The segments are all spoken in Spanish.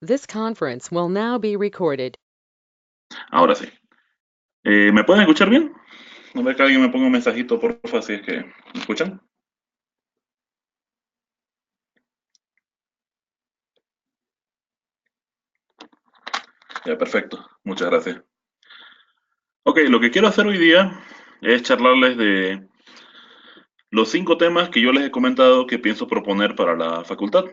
This conference will now be recorded. Ahora sí. ¿Me pueden escuchar bien? A ver que alguien me ponga un mensajito, porfa, si es que me escuchan. Ya, perfecto. Muchas gracias. Ok, lo que quiero hacer hoy día es charlarles de los 5 temas que yo les he comentado que pienso proponer para la facultad.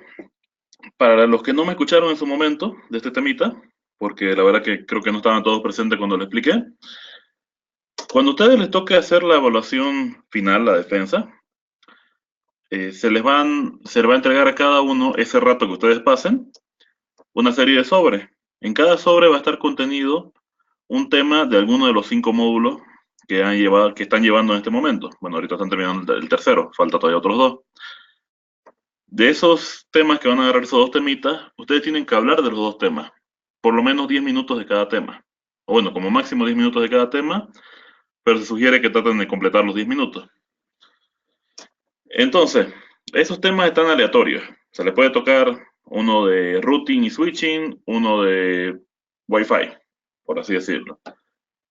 Para los que no me escucharon en su momento de este temita, porque la verdad que creo que no estaban todos presentes cuando lo expliqué, cuando a ustedes les toque hacer la evaluación final, la defensa, se les va a entregar a cada uno ese rato que ustedes pasen una serie de sobres. En cada sobre va a estar contenido un tema de alguno de los 5 módulos que están llevando en este momento. Bueno, ahorita están terminando el tercero, falta todavía otros dos. De esos temas que van a agarrar esos dos temitas, ustedes tienen que hablar de los dos temas, por lo menos 10 minutos de cada tema. O bueno, como máximo 10 minutos de cada tema, pero se sugiere que traten de completar los 10 minutos. Entonces, esos temas están aleatorios. Se les puede tocar uno de routing y switching, uno de Wi-Fi, por así decirlo.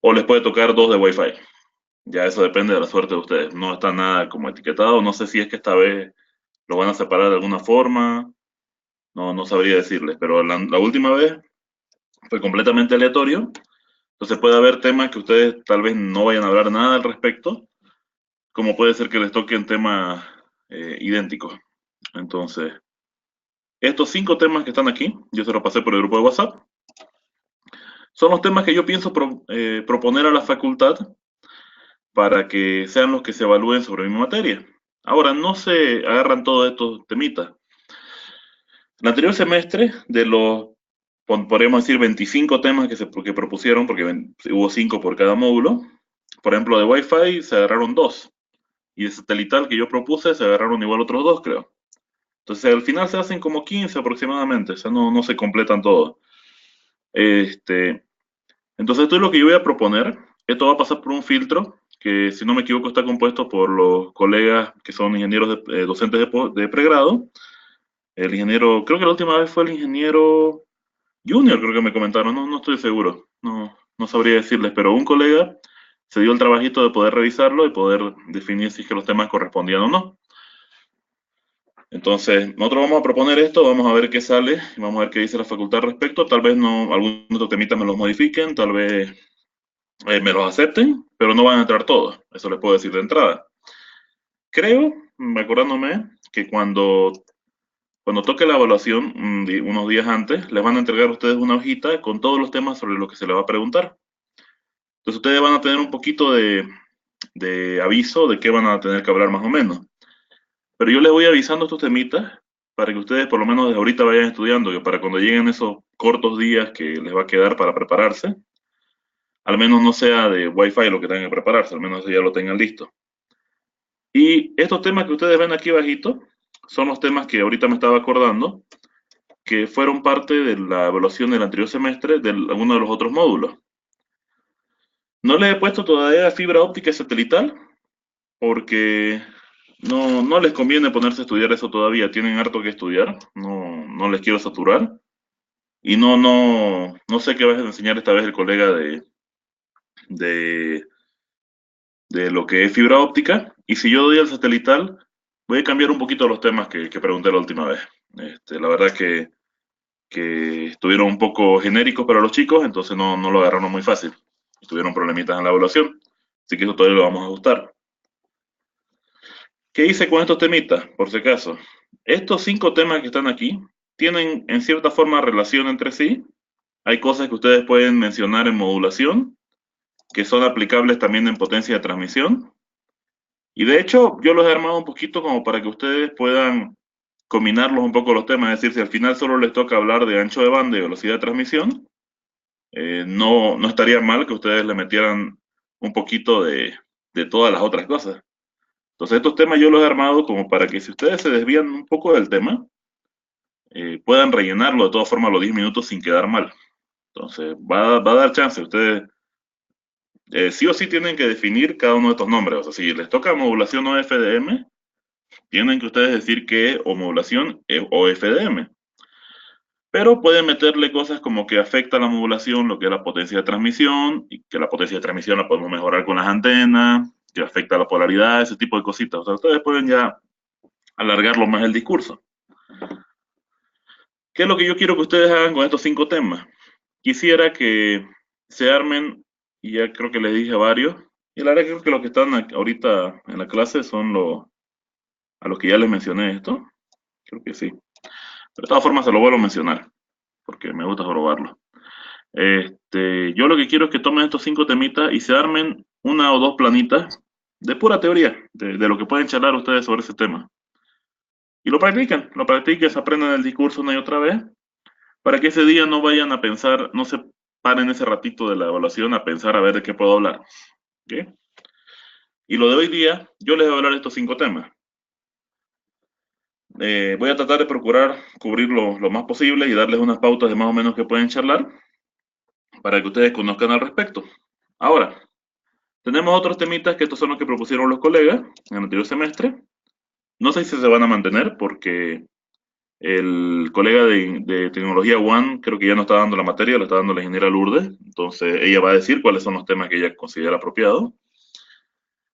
O les puede tocar dos de Wi-Fi. Ya eso depende de la suerte de ustedes. No está nada como etiquetado. No sé si es que esta vez lo van a separar de alguna forma. No sabría decirles. Pero la última vez fue completamente aleatorio. Entonces puede haber temas que ustedes tal vez no vayan a hablar nada al respecto. Como puede ser que les toquen temas idénticos. Entonces, estos 5 temas que están aquí, yo se los pasé por el grupo de WhatsApp, son los temas que yo pienso proponer a la facultad para que sean los que se evalúen sobre mi materia. Ahora, no se agarran todos estos temitas. El anterior semestre, de los, podríamos decir, 25 temas que propusieron, porque hubo 5 por cada módulo, por ejemplo, de Wi-Fi se agarraron 2, y de satelital que yo propuse se agarraron igual otros 2, creo. Entonces, al final se hacen como 15 aproximadamente, o sea, no se completan todos. Este, entonces, esto es lo que yo voy a proponer. Esto va a pasar por un filtro que, si no me equivoco, está compuesto por los colegas que son ingenieros docentes de pregrado. El ingeniero, creo que la última vez fue el ingeniero junior, creo que me comentaron, no estoy seguro, no sabría decirles, pero un colega se dio el trabajito de poder revisarlo y poder definir si es que los temas correspondían o no. Entonces, nosotros vamos a proponer esto, vamos a ver qué sale, vamos a ver qué dice la facultad al respecto. Tal vez no, algunos otros temitas me los modifiquen, tal vez me los acepten, pero no van a entrar todos, eso les puedo decir de entrada. Creo, acordándome, que cuando toque la evaluación, unos días antes, les van a entregar a ustedes una hojita con todos los temas sobre los que se les va a preguntar. Entonces ustedes van a tener un poquito de aviso de qué van a tener que hablar más o menos. Pero yo les voy avisando estos temitas para que ustedes por lo menos desde ahorita vayan estudiando, que para cuando lleguen esos cortos días que les va a quedar para prepararse, al menos no sea de Wi-Fi lo que tengan que prepararse, al menos ya lo tengan listo. Y estos temas que ustedes ven aquí bajito son los temas que ahorita me estaba acordando que fueron parte de la evaluación del anterior semestre de alguno de los otros módulos. No les he puesto todavía fibra óptica satelital porque no les conviene ponerse a estudiar eso todavía, tienen harto que estudiar, no les quiero saturar y no sé qué va a enseñar esta vez el colega de, de lo que es fibra óptica, y si yo doy al satelital voy a cambiar un poquito los temas que pregunté la última vez. La verdad que estuvieron un poco genéricos para los chicos, entonces no lo agarraron muy fácil. Tuvieron problemitas en la evaluación, así que eso todavía lo vamos a ajustar. ¿Qué hice con estos temitas? Por si acaso. Estos 5 temas que están aquí tienen en cierta forma relación entre sí. Hay cosas que ustedes pueden mencionar en modulación, que son aplicables también en potencia de transmisión. Y de hecho, yo los he armado un poquito como para que ustedes puedan combinarlos un poco los temas. Es decir, si al final solo les toca hablar de ancho de banda y velocidad de transmisión, no estaría mal que ustedes le metieran un poquito de todas las otras cosas. Entonces, estos temas yo los he armado como para que si ustedes se desvían un poco del tema, puedan rellenarlo de todas formas los 10 minutos sin quedar mal. Entonces, va a dar chance. Ustedes sí o sí tienen que definir cada uno de estos nombres. O sea, si les toca modulación o FDM, tienen que ustedes decir que es o modulación o FDM. Pero pueden meterle cosas como que afecta la modulación, lo que es la potencia de transmisión, y que la potencia de transmisión la podemos mejorar con las antenas, que afecta la polaridad, ese tipo de cositas. O sea, ustedes pueden ya alargarlo más el discurso. ¿Qué es lo que yo quiero que ustedes hagan con estos 5 temas? Quisiera que se armen, y ya creo que les dije a varios, y la verdad creo que los que están ahorita en la clase son a los que ya les mencioné esto, creo que sí. Pero de todas formas se lo vuelvo a mencionar, porque me gusta probarlo. Yo lo que quiero es que tomen estos 5 temitas y se armen una o dos planitas de pura teoría, de lo que pueden charlar ustedes sobre ese tema. Y lo practiquen, se aprendan el discurso una y otra vez, para que ese día no vayan a pensar, no se paren ese ratito de la evaluación a pensar a ver de qué puedo hablar. ¿Ok? Y lo de hoy día, yo les voy a hablar de estos 5 temas. Voy a tratar de procurar cubrir lo más posible y darles unas pautas de más o menos que pueden charlar para que ustedes conozcan al respecto. Ahora, tenemos otros temitas que estos son los que propusieron los colegas en el anterior semestre. No sé si se van a mantener porque el colega de tecnología One creo que ya no está dando la materia, lo está dando la ingeniera Lourdes. Entonces ella va a decir cuáles son los temas que ella considera apropiados.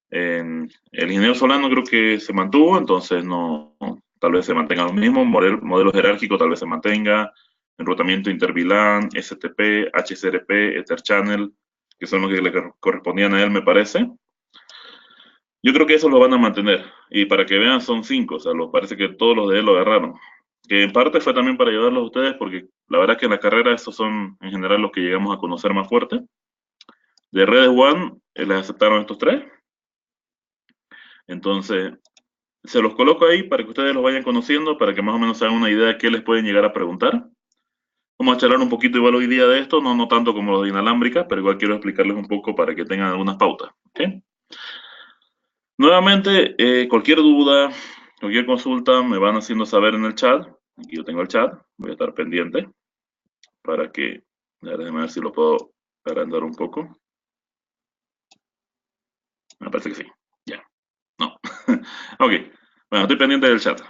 El ingeniero Solano creo que se mantuvo, entonces no, tal vez se mantenga lo mismo. Modelo jerárquico tal vez se mantenga. Enrutamiento interVLAN, STP, HCRP, Ether Channel, que son los que le correspondían a él, me parece. Yo creo que eso lo van a mantener. Y para que vean, son 5. O sea, parece que todos los de él lo agarraron. Que en parte fue también para ayudarlos a ustedes, porque la verdad es que en la carrera estos son en general los que llegamos a conocer más fuerte. De redes One, les aceptaron estos 3. Entonces, se los coloco ahí para que ustedes los vayan conociendo, para que más o menos se hagan una idea de qué les pueden llegar a preguntar. Vamos a charlar un poquito igual hoy día de esto, no tanto como lo de inalámbrica, pero igual quiero explicarles un poco para que tengan algunas pautas. ¿Ok? Nuevamente, cualquier duda, cualquier consulta me van haciendo saber en el chat. Aquí yo tengo el chat, voy a estar pendiente para que, déjenme ver si lo puedo agrandar un poco. Me parece que sí, ya, no. Ok, bueno, estoy pendiente del chat.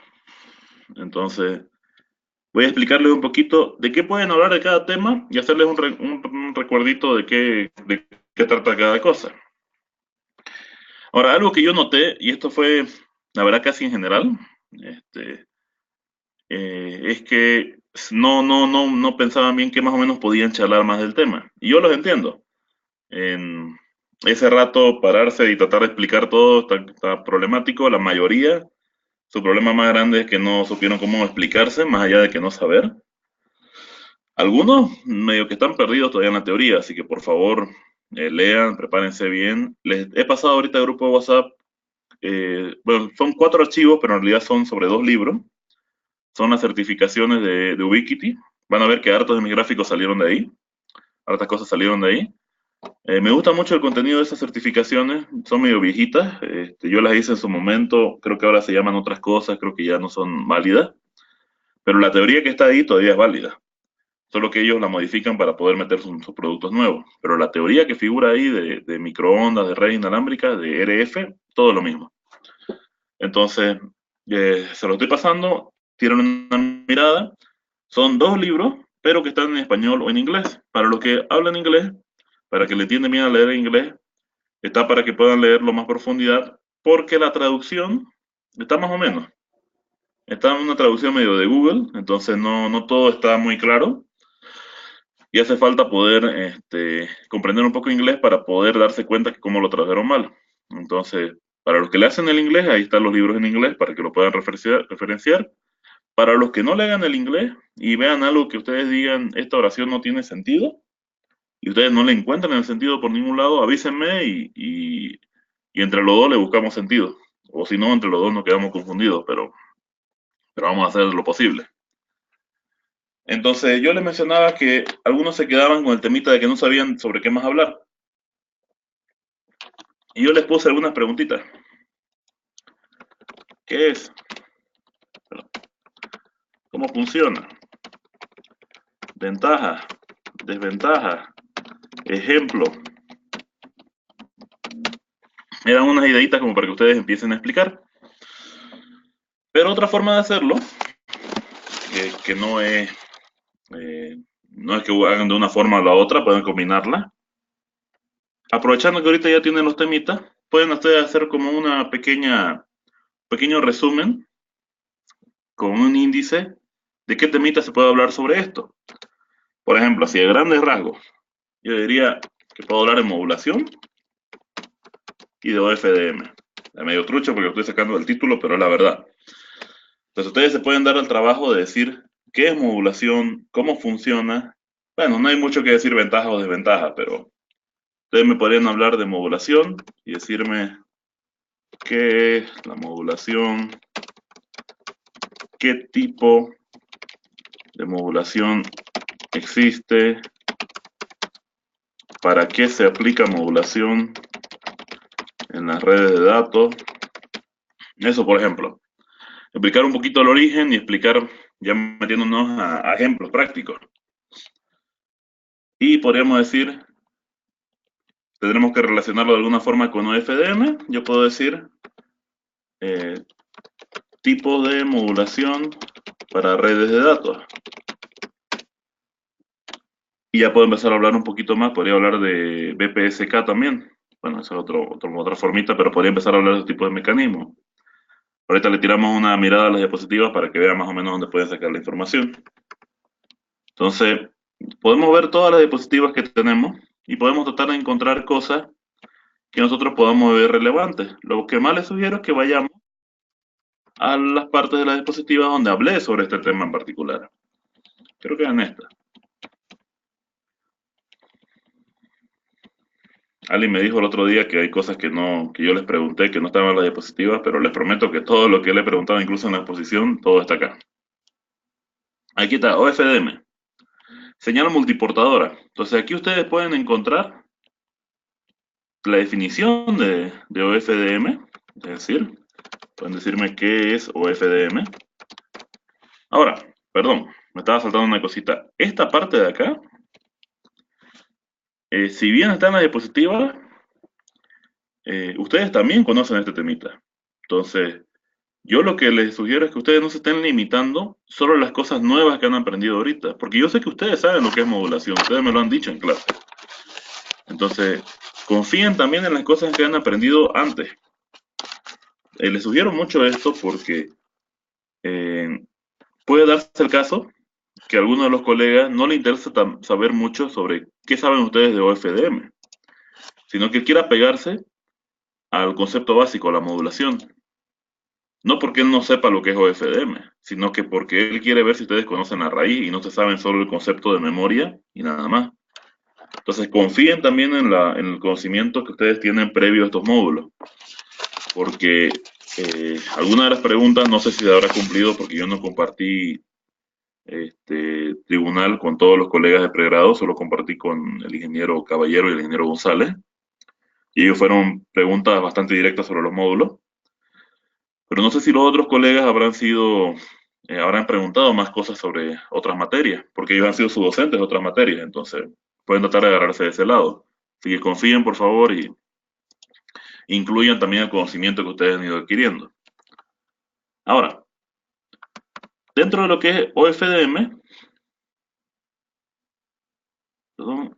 Entonces, voy a explicarles un poquito de qué pueden hablar de cada tema y hacerles un recuerdito de qué trata cada cosa. Ahora, algo que yo noté, y esto fue, la verdad, casi en general, este, es que no pensaban bien que más o menos podían charlar más del tema. Y yo los entiendo. En ese rato pararse y tratar de explicar todo está problemático. La mayoría, su problema más grande es que no supieron cómo explicarse, más allá de que no saber. Algunos medio que están perdidos todavía en la teoría, así que por favor lean, prepárense bien. Les he pasado ahorita al grupo de WhatsApp, bueno, son 4 archivos, pero en realidad son sobre 2 libros. Son las certificaciones de Ubiquiti. Van a ver que hartos de mis gráficos salieron de ahí, hartas cosas salieron de ahí. Me gusta mucho el contenido de esas certificaciones, son medio viejitas. Yo las hice en su momento, creo que ahora se llaman otras cosas, creo que ya no son válidas, pero la teoría que está ahí todavía es válida. Solo que ellos la modifican para poder meter sus productos nuevos. Pero la teoría que figura ahí de microondas, de redes inalámbricas, de RF, todo lo mismo. Entonces, se lo estoy pasando, tienen una mirada. Son 2 libros, pero que están en español o en inglés. Para los que hablan inglés, para que le entiendan bien a leer en inglés, está para que puedan leerlo más profundidad, porque la traducción está más o menos. Está en una traducción medio de Google, entonces no todo está muy claro. Y hace falta poder comprender un poco inglés para poder darse cuenta que cómo lo tradujeron mal. Entonces, para los que le hacen el inglés, ahí están los libros en inglés para que lo puedan referenciar. Para los que no le hagan el inglés y vean algo que ustedes digan, esta oración no tiene sentido, y ustedes no le encuentran el sentido por ningún lado, avísenme y entre los dos le buscamos sentido. O si no, entre los dos nos quedamos confundidos, pero vamos a hacer lo posible. Entonces, yo les mencionaba que algunos se quedaban con el temita de que no sabían sobre qué más hablar. Y yo les puse algunas preguntitas. ¿Qué es? ¿Cómo funciona? Ventaja, desventaja, ejemplo. Eran unas ideitas como para que ustedes empiecen a explicar. Pero otra forma de hacerlo, que no es no es que hagan de una forma o la otra, pueden combinarla. Aprovechando que ahorita ya tienen los temitas, pueden ustedes hacer como una pequeño resumen con un índice de qué temita se puede hablar sobre esto. Por ejemplo, así de grandes rasgos, yo diría que puedo hablar de modulación y de OFDM. Es medio trucho porque lo estoy sacando del título, pero es la verdad. Entonces ustedes se pueden dar el trabajo de decir qué es modulación, cómo funciona. Bueno, no hay mucho que decir ventaja o desventaja, pero ustedes me podrían hablar de modulación y decirme qué es la modulación, qué tipo de modulación existe, para qué se aplica modulación en las redes de datos. Eso, por ejemplo. Explicar un poquito el origen y explicar, ya metiéndonos a ejemplos prácticos. Y podríamos decir, tendremos que relacionarlo de alguna forma con OFDM. Yo puedo decir eh, tipo de modulación para redes de datos. Y ya puedo empezar a hablar un poquito más, podría hablar de BPSK también. Bueno, esa es otra formita, pero podría empezar a hablar de este tipo de mecanismos. Ahorita le tiramos una mirada a las diapositivas para que vean más o menos dónde pueden sacar la información. Entonces, podemos ver todas las diapositivas que tenemos y podemos tratar de encontrar cosas que nosotros podamos ver relevantes. Lo que más les sugiero es que vayamos a las partes de las diapositivas donde hablé sobre este tema en particular. Creo que en esta. Alguien me dijo el otro día que hay cosas que yo les pregunté que no estaban en las diapositivas, pero les prometo que todo lo que le he preguntado, incluso en la exposición, todo está acá. Aquí está, OFDM, señal multiportadora. Entonces aquí ustedes pueden encontrar la definición de OFDM, es decir, pueden decirme qué es OFDM. Ahora, perdón, me estaba saltando una cosita. Esta parte de acá, si bien está en la diapositiva, ustedes también conocen este temita. Entonces, yo lo que les sugiero es que ustedes no se estén limitando solo a las cosas nuevas que han aprendido ahorita, porque yo sé que ustedes saben lo que es modulación, ustedes me lo han dicho en clase. Entonces, confíen también en las cosas que han aprendido antes. Les sugiero mucho esto porque eh, puede darse el caso que a alguno de los colegas no le interesa saber mucho sobre qué saben ustedes de OFDM, sino que quiera pegarse al concepto básico, a la modulación. No porque él no sepa lo que es OFDM, sino que porque él quiere ver si ustedes conocen la raíz y no se saben solo el concepto de memoria y nada más. Entonces confíen también en el conocimiento que ustedes tienen previo a estos módulos, porque alguna de las preguntas no sé si se habrá cumplido porque yo no compartí tribunal con todos los colegas de pregrado, solo compartí con el ingeniero Caballero y el ingeniero González, y ellos fueron preguntas bastante directas sobre los módulos. Pero no sé si los otros colegas habrán preguntado más cosas sobre otras materias, porque ellos han sido subdocentes de otras materias, entonces pueden tratar de agarrarse de ese lado. Así que confíen, por favor, y incluyan también el conocimiento que ustedes han ido adquiriendo. Ahora, dentro de lo que es OFDM, perdón,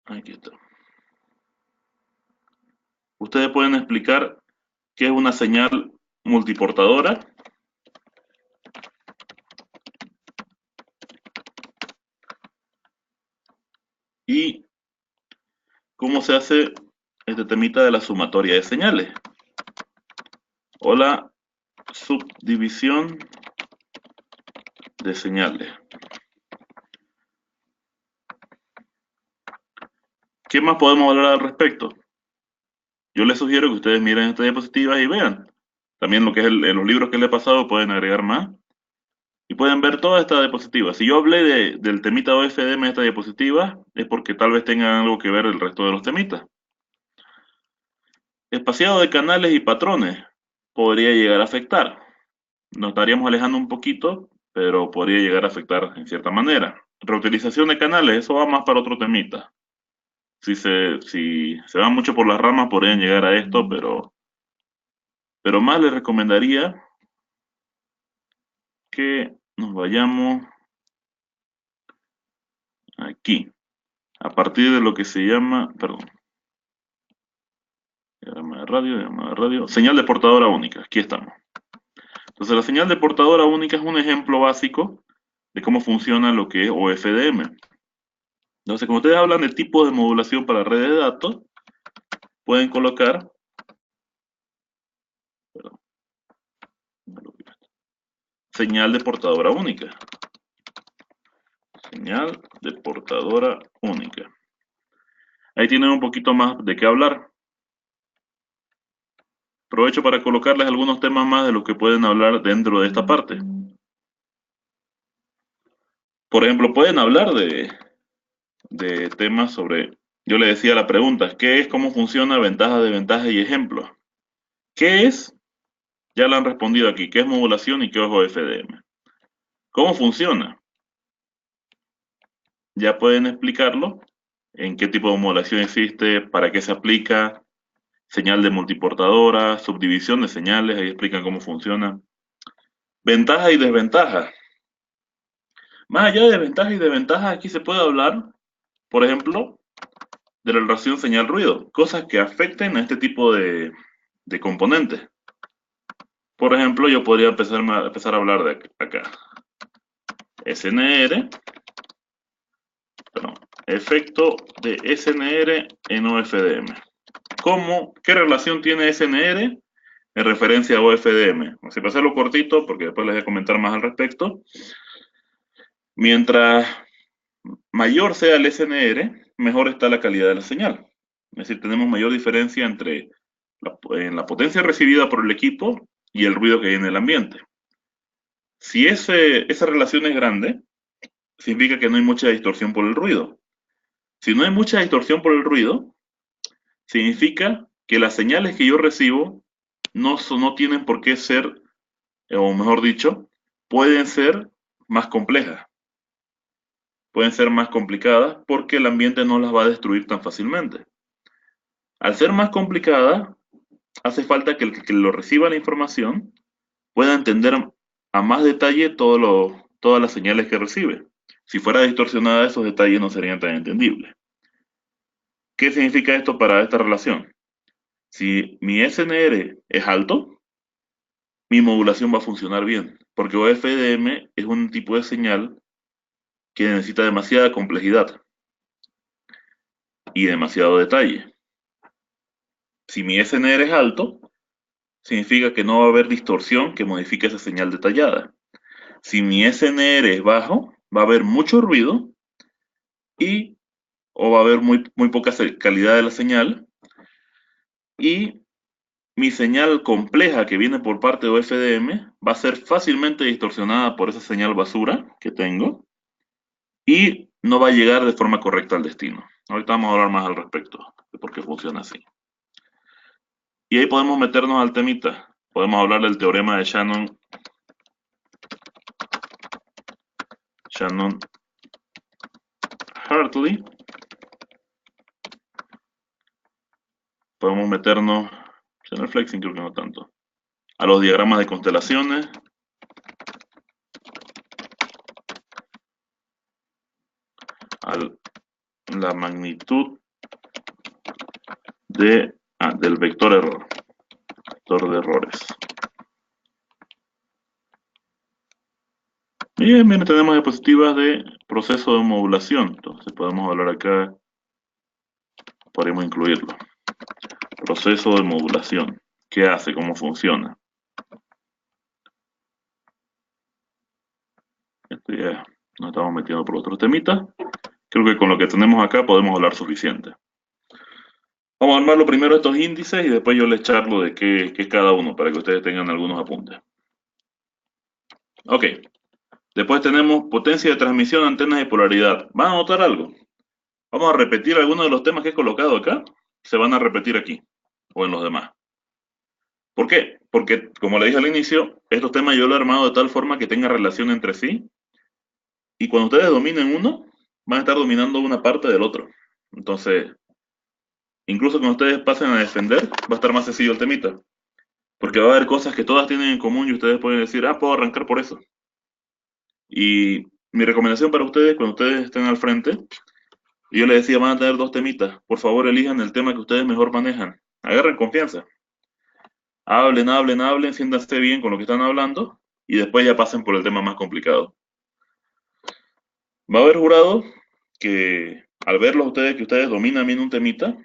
aquí está. Ustedes pueden explicar qué es una señal multiportadora y cómo se hace este temita de la sumatoria de señales o la subdivisión de señales. ¿Qué más podemos hablar al respecto? Yo les sugiero que ustedes miren estas diapositivas y vean. También lo que es en los libros que les he pasado pueden agregar más y pueden ver toda esta diapositiva. Si yo hablé del temita OFDM en esta diapositiva, es porque tal vez tengan algo que ver el resto de los temitas. Espaciado de canales y patrones podría llegar a afectar. Nos estaríamos alejando un poquito, pero podría llegar a afectar en cierta manera. Reutilización de canales, eso va más para otro temita. Si se van mucho por las ramas, podrían llegar a esto, pero más les recomendaría que nos vayamos aquí, a partir de lo que se llama, perdón, diagrama de radio, señal de portadora única, aquí estamos. Entonces la señal de portadora única es un ejemplo básico de cómo funciona lo que es OFDM. Entonces, como ustedes hablan de tipos de modulación para redes de datos, pueden colocar, perdón, señal de portadora única. Señal de portadora única. Ahí tienen un poquito más de qué hablar. Aprovecho para colocarles algunos temas más de los que pueden hablar dentro de esta parte. Por ejemplo, pueden hablar de temas sobre, yo le decía la pregunta, ¿qué es, cómo funciona, ventajas, desventajas y ejemplos? ¿Qué es? Ya la han respondido aquí, ¿qué es modulación y qué es OFDM? ¿Cómo funciona? Ya pueden explicarlo, en qué tipo de modulación existe, para qué se aplica, señal de multiportadora, subdivisión de señales, ahí explican cómo funciona. Ventajas y desventajas. Más allá de ventajas y desventajas, aquí se puede hablar, por ejemplo, de la relación señal-ruido, cosas que afecten a este tipo de componentes. Por ejemplo, yo podría empezar a hablar de acá. SNR, perdón, efecto de SNR en OFDM. ¿Qué relación tiene SNR en referencia a OFDM? Así para hacerlo cortito, porque después les voy a comentar más al respecto. Mientras mayor sea el SNR, mejor está la calidad de la señal. Es decir, tenemos mayor diferencia entre la potencia recibida por el equipo y el ruido que hay en el ambiente. Si esa relación es grande, significa que no hay mucha distorsión por el ruido. Si no hay mucha distorsión por el ruido, significa que las señales que yo recibo no tienen por qué ser, o mejor dicho, pueden ser más complejas. Pueden ser más complicadas porque el ambiente no las va a destruir tan fácilmente. Al ser más complicada, hace falta que el que lo reciba la información pueda entender a más detalle todas las señales que recibe. Si fuera distorsionada, esos detalles no serían tan entendibles. ¿Qué significa esto para esta relación? Si mi SNR es alto, mi modulación va a funcionar bien, porque OFDM es un tipo de señal que necesita demasiada complejidad y demasiado detalle. Si mi SNR es alto, significa que no va a haber distorsión que modifique esa señal detallada. Si mi SNR es bajo, va a haber mucho ruido o va a haber muy poca calidad de la señal, y mi señal compleja que viene por parte de OFDM va a ser fácilmente distorsionada por esa señal basura que tengo y no va a llegar de forma correcta al destino. Ahorita vamos a hablar más al respecto de por qué funciona así. Y ahí podemos meternos al temita. Podemos hablar del teorema de Shannon-Hartley. Podemos meternos, en el flexing creo que no tanto, a los diagramas de constelaciones. A la magnitud del vector error. Vector de errores. Bien, tenemos diapositivas de proceso de modulación. Entonces podemos hablar acá, podemos incluirlo. Proceso de modulación. ¿Qué hace? ¿Cómo funciona? Esto ya nos estamos metiendo por otros temitas. Creo que con lo que tenemos acá podemos hablar suficiente. Vamos a armarlo primero estos índices y después yo les charlo de qué es cada uno para que ustedes tengan algunos apuntes. Ok. Después tenemos potencia de transmisión, antenas y polaridad. ¿Van a notar algo? Vamos a repetir algunos de los temas que he colocado acá. Se van a repetir aquí o en los demás. ¿Por qué? Porque, como le dije al inicio, estos temas yo lo he armado de tal forma que tenga relación entre sí. Y cuando ustedes dominen uno, van a estar dominando una parte del otro. Entonces, incluso cuando ustedes pasen a defender, va a estar más sencillo el temita. Porque va a haber cosas que todas tienen en común y ustedes pueden decir, puedo arrancar por eso. Y Mi recomendación para ustedes, cuando ustedes estén al frente, yo les decía, van a tener dos temitas. Por favor, elijan el tema que ustedes mejor manejan. Agarren confianza. Hablen, hablen, hablen, siéntanse bien con lo que están hablando y después ya pasen por el tema más complicado. Va a haber jurado que al verlos ustedes que ustedes dominan bien un temita,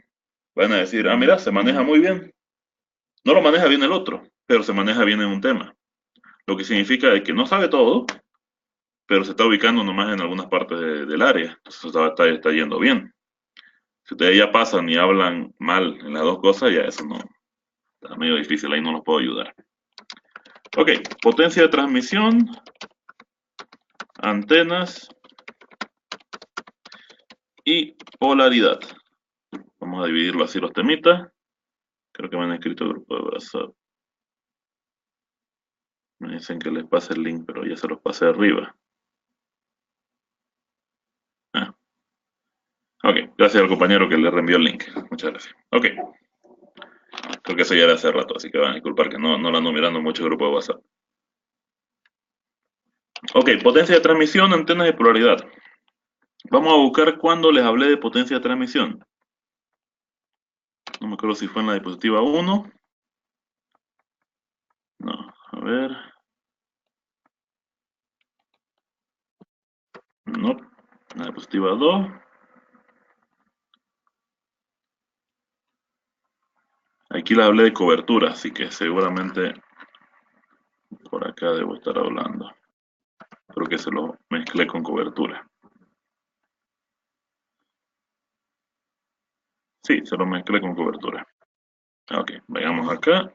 van a decir, ah, mira, se maneja muy bien. No lo maneja bien el otro, pero se maneja bien en un tema. Lo que significa de que no sabe todo, pero se está ubicando nomás en algunas partes del área. Entonces está yendo bien. Si ustedes ya pasan y hablan mal en las dos cosas, ya eso no, está medio difícil, ahí no los puedo ayudar. Ok, potencia de transmisión, antenas y polaridad. Vamos a dividirlo así los temitas. Creo que me han escrito el grupo de WhatsApp. Me dicen que les pase el link, pero ya se los pasé arriba. Ah, ok, gracias al compañero que le reenvió el link. Muchas gracias. Ok, creo que eso ya era hace rato, así que van a disculpar que no lo ando mirando mucho el grupo de WhatsApp. Ok, potencia de transmisión, antenas de polaridad. Vamos a buscar cuando les hablé de potencia de transmisión. No me acuerdo si fue en la diapositiva 1. No, a ver. No, en la diapositiva 2. Aquí les hablé de cobertura, así que seguramente por acá debo estar hablando. Creo que se lo mezclé con cobertura. Sí, se lo mezclé con cobertura. Ok, vayamos acá.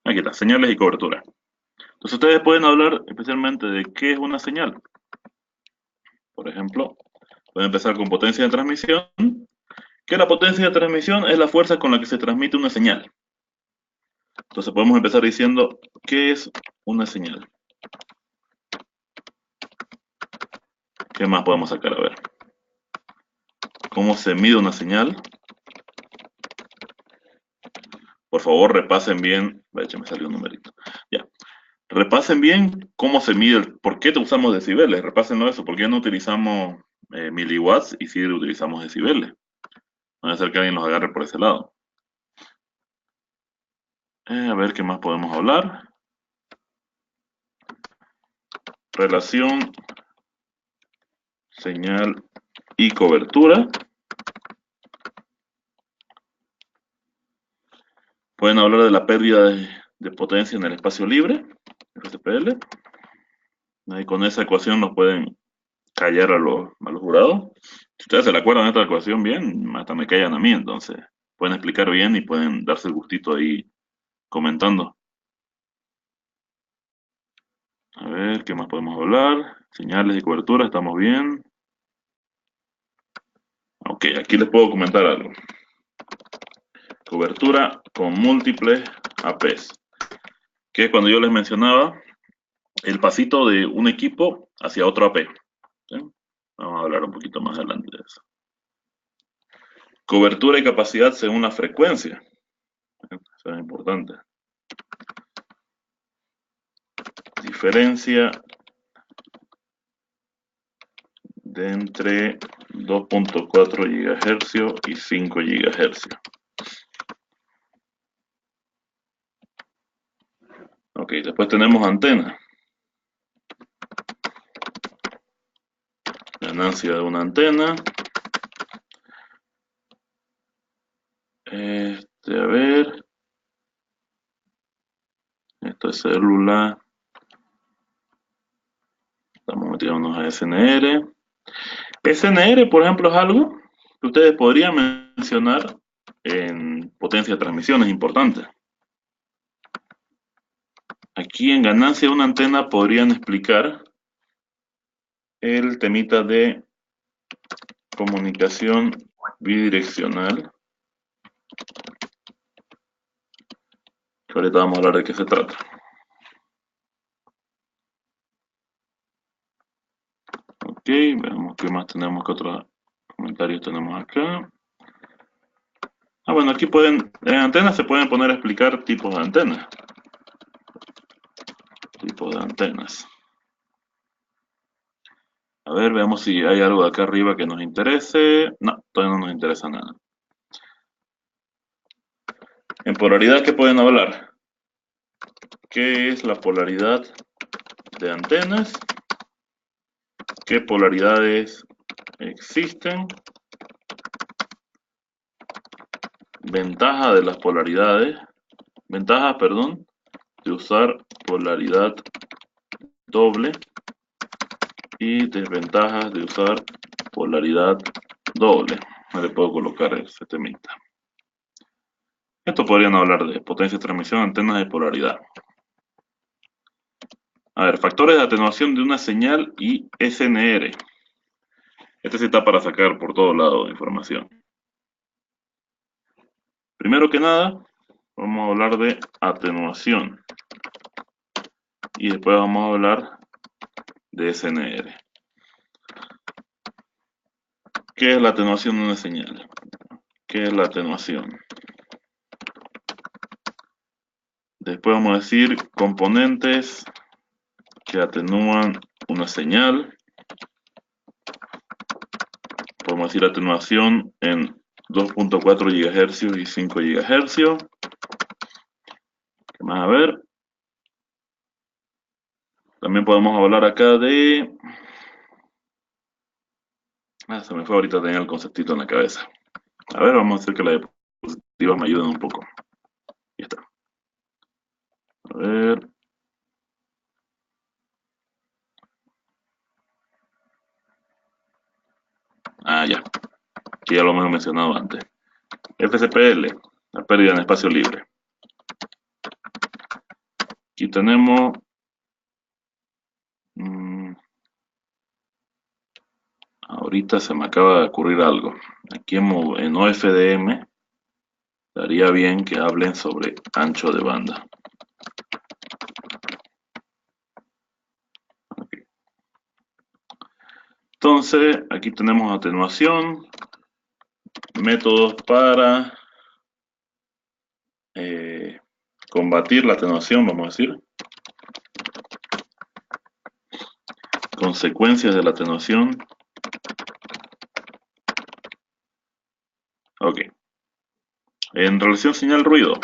Aquí está, señales y cobertura. Entonces ustedes pueden hablar especialmente de qué es una señal. Por ejemplo, pueden empezar con potencia de transmisión, que la potencia de transmisión es la fuerza con la que se transmite una señal. Entonces podemos empezar diciendo, ¿qué es una señal? ¿Qué más podemos sacar? A ver. ¿Cómo se mide una señal? Por favor, repasen bien. De hecho, me salió un numerito. Ya. Repasen bien cómo se mide, por qué usamos decibeles. Repásenlo eso. ¿Por qué no utilizamos miliwatts y sí utilizamos decibeles? No va a ser que alguien nos agarre por ese lado. A ver qué más podemos hablar. Relación, señal y cobertura. Pueden hablar de la pérdida de potencia en el espacio libre, RCPL. Ahí con esa ecuación nos pueden callar a los jurados. Si ustedes se la acuerdan de esta ecuación bien, hasta me callan a mí, entonces pueden explicar bien y pueden darse el gustito ahí comentando. A ver, ¿qué más podemos hablar? Señales y cobertura, ¿estamos bien? Ok, aquí les puedo comentar algo. Cobertura con múltiples APs, que es cuando yo les mencionaba el pasito de un equipo hacia otro AP. ¿Sí? Vamos a hablar un poquito más adelante de eso. Cobertura y capacidad según la frecuencia. Eso es importante. Diferencia de entre 2.4 GHz y 5 GHz. Ok, después tenemos antena. Ganancia de una antena. A ver. Esto es célula. Estamos metiéndonos a SNR. SNR, por ejemplo, es algo que ustedes podrían mencionar en potencia de transmisión, es importante. Aquí en ganancia de una antena podrían explicar el temita de comunicación bidireccional, que ahorita vamos a hablar de qué se trata. Ok, veamos qué más tenemos, qué otros comentarios tenemos acá. Bueno, aquí en antenas se pueden poner a explicar tipos de antenas. Tipos de antenas. A ver, veamos si hay algo de acá arriba que nos interese. No, todavía no nos interesa nada. En polaridad, ¿qué pueden hablar? ¿Qué es la polaridad de antenas? ¿Qué polaridades existen? Ventaja de las polaridades. Ventajas, perdón, de usar polaridad doble y desventajas de usar polaridad doble. No le puedo colocar ese temita. Esto podrían hablar de potencia de transmisión, antenas de polaridad. A ver, factores de atenuación de una señal y SNR. Este sí está para sacar por todo lado información. Primero que nada, vamos a hablar de atenuación. Y después vamos a hablar de SNR. ¿Qué es la atenuación de una señal? ¿Qué es la atenuación? Después vamos a decir componentes que atenúan una señal. Podemos decir atenuación en 2.4 GHz y 5 GHz. ¿Qué más? A ver. También podemos hablar acá de... se me fue ahorita, tenía el conceptito en la cabeza. A ver, vamos a hacer que las diapositivas me ayuden un poco. Ya está. A ver. Ya. Que ya lo hemos mencionado antes. FCPL, la pérdida en espacio libre. Aquí tenemos... ahorita se me acaba de ocurrir algo. Aquí en OFDM estaría bien que hablen sobre ancho de banda. Okay. Entonces, aquí tenemos atenuación, métodos para combatir la atenuación, vamos a decir. Consecuencias de la atenuación. Ok. En relación señal-ruido,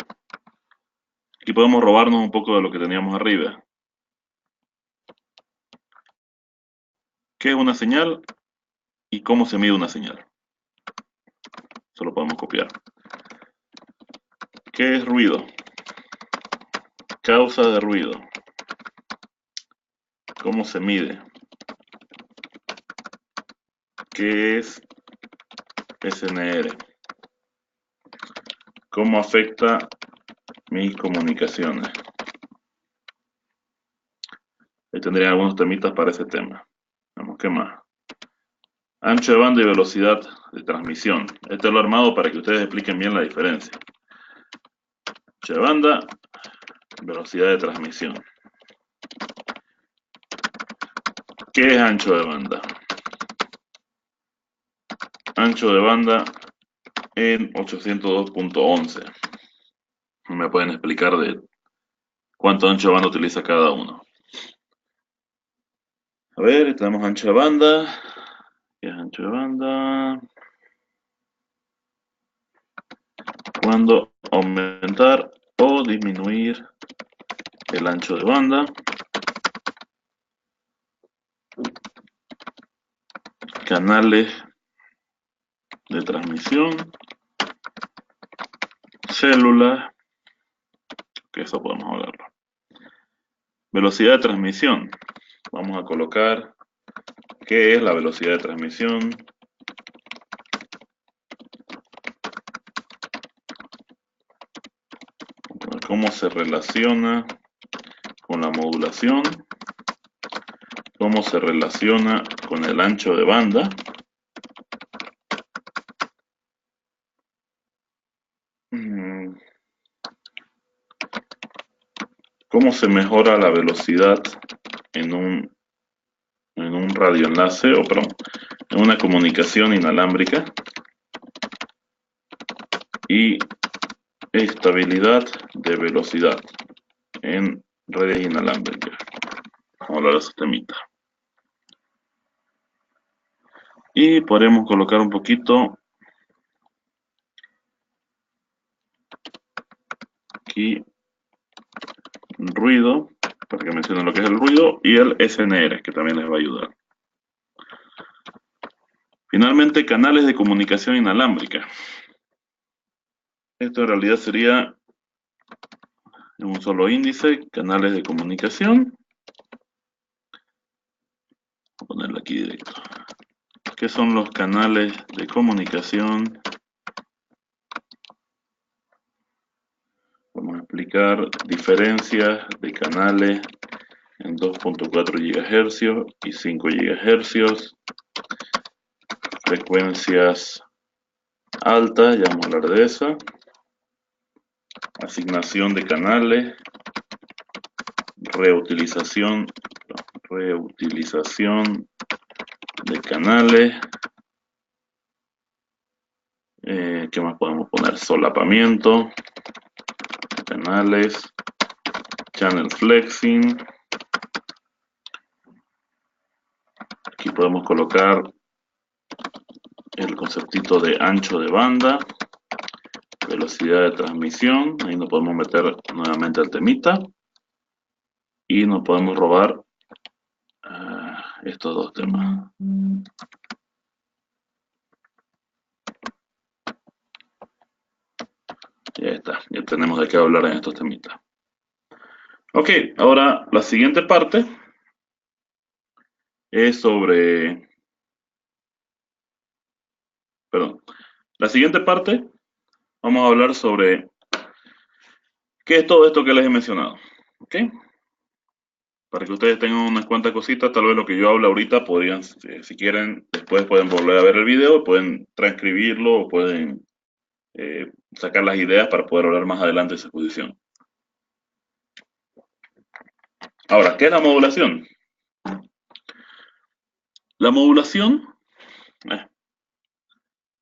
aquí podemos robarnos un poco de lo que teníamos arriba. ¿Qué es una señal y cómo se mide una señal? Eso lo podemos copiar. ¿Qué es ruido? Causa de ruido. ¿Cómo se mide? ¿Qué es SNR? ¿Cómo afecta mis comunicaciones? Ahí tendría algunos temitas para ese tema. Vamos, ¿qué más? Ancho de banda y velocidad de transmisión. Este lo he armado para que ustedes expliquen bien la diferencia. Ancho de banda, velocidad de transmisión. ¿Qué es ancho de banda? Ancho de banda en 802.11. ¿Me pueden explicar de cuánto ancho de banda utiliza cada uno? A ver, tenemos ancho de banda. ¿Qué es ancho de banda? Cuando aumentar o disminuir el ancho de banda. Canales de transmisión. Células. Que eso podemos hablarlo. Velocidad de transmisión. Vamos a colocar qué es la velocidad de transmisión. Cómo se relaciona con la modulación. Cómo se relaciona con el ancho de banda. Cómo se mejora la velocidad en un radioenlace, en una comunicación inalámbrica. y estabilidad de velocidad en redes inalámbricas. Vamos a hablar de ese temita. Y podremos colocar un poquito aquí ruido, para que mencionen lo que es el ruido, y el SNR, que también les va a ayudar. Finalmente, canales de comunicación inalámbrica. Esto en realidad sería en un solo índice, canales de comunicación. Voy a ponerlo aquí directo. ¿Qué son los canales de comunicación? Vamos a explicar diferencias de canales en 2.4 GHz y 5 GHz. Frecuencias altas, ya vamos a hablar de esa. Asignación de canales. Reutilización de canales. ¿Qué más podemos poner? Solapamiento, canales, channel flexing. Aquí podemos colocar el conceptito de ancho de banda, velocidad de transmisión. Ahí nos podemos meter nuevamente al temita y nos podemos robar estos dos temas. Ya está, ya tenemos de qué hablar en estos temitas. Ok, ahora la siguiente parte es sobre... Perdón. La siguiente parte vamos a hablar sobre qué es todo esto que les he mencionado. ¿Ok? Para que ustedes tengan unas cuantas cositas, tal vez lo que yo hablo ahorita podrían, si quieren, después pueden volver a ver el video, pueden transcribirlo o pueden sacar las ideas para poder hablar más adelante de esa exposición. Ahora, ¿qué es la modulación? La modulación,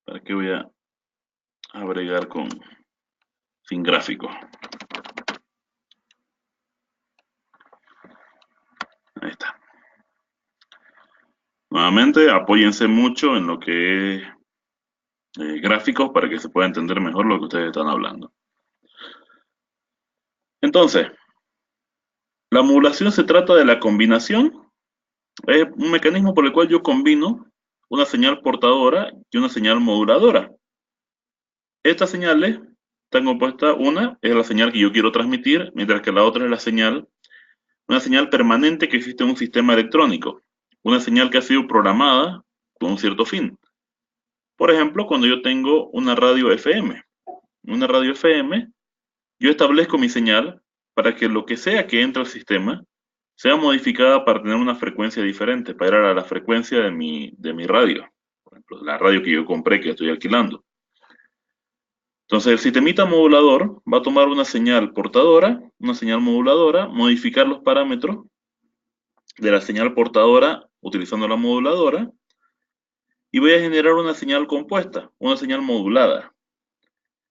¿para qué voy a agregar sin gráfico? Ahí está. Nuevamente, apóyense mucho en lo que es gráficos para que se pueda entender mejor lo que ustedes están hablando. Entonces, la modulación se trata de la combinación, es un mecanismo por el cual yo combino una señal portadora y una señal moduladora. Estas señales están compuestas, una es la señal que yo quiero transmitir, mientras que la otra es una señal permanente que existe en un sistema electrónico, una señal que ha sido programada con un cierto fin. Por ejemplo, cuando yo tengo una radio FM, yo establezco mi señal para que lo que sea que entre al sistema sea modificada para tener una frecuencia diferente, para ir a la frecuencia de mi radio. Por ejemplo, la radio que yo compré, que estoy alquilando. Entonces, el sistemita modulador va a tomar una señal portadora, una señal moduladora, modificar los parámetros de la señal portadora utilizando la moduladora, y voy a generar una señal compuesta, una señal modulada.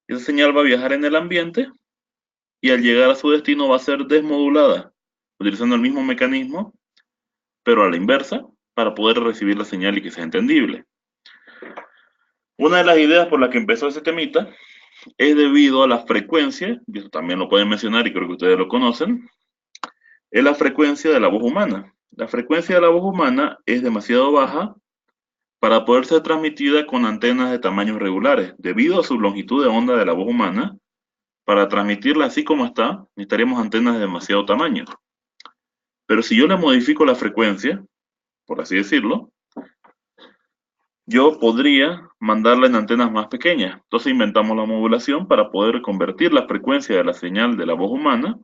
Esa señal va a viajar en el ambiente y al llegar a su destino va a ser desmodulada, utilizando el mismo mecanismo, pero a la inversa, para poder recibir la señal y que sea entendible. Una de las ideas por las que empezó ese temita es debido a la frecuencia, y eso también lo pueden mencionar y creo que ustedes lo conocen, es la frecuencia de la voz humana. La frecuencia de la voz humana es demasiado baja para poder ser transmitida con antenas de tamaños regulares. Debido a su longitud de onda de la voz humana, para transmitirla así como está, necesitaríamos antenas de demasiado tamaño. Pero si yo le modifico la frecuencia, por así decirlo, yo podría mandarla en antenas más pequeñas. Entonces inventamos la modulación para poder convertir la frecuencia de la señal de la voz humana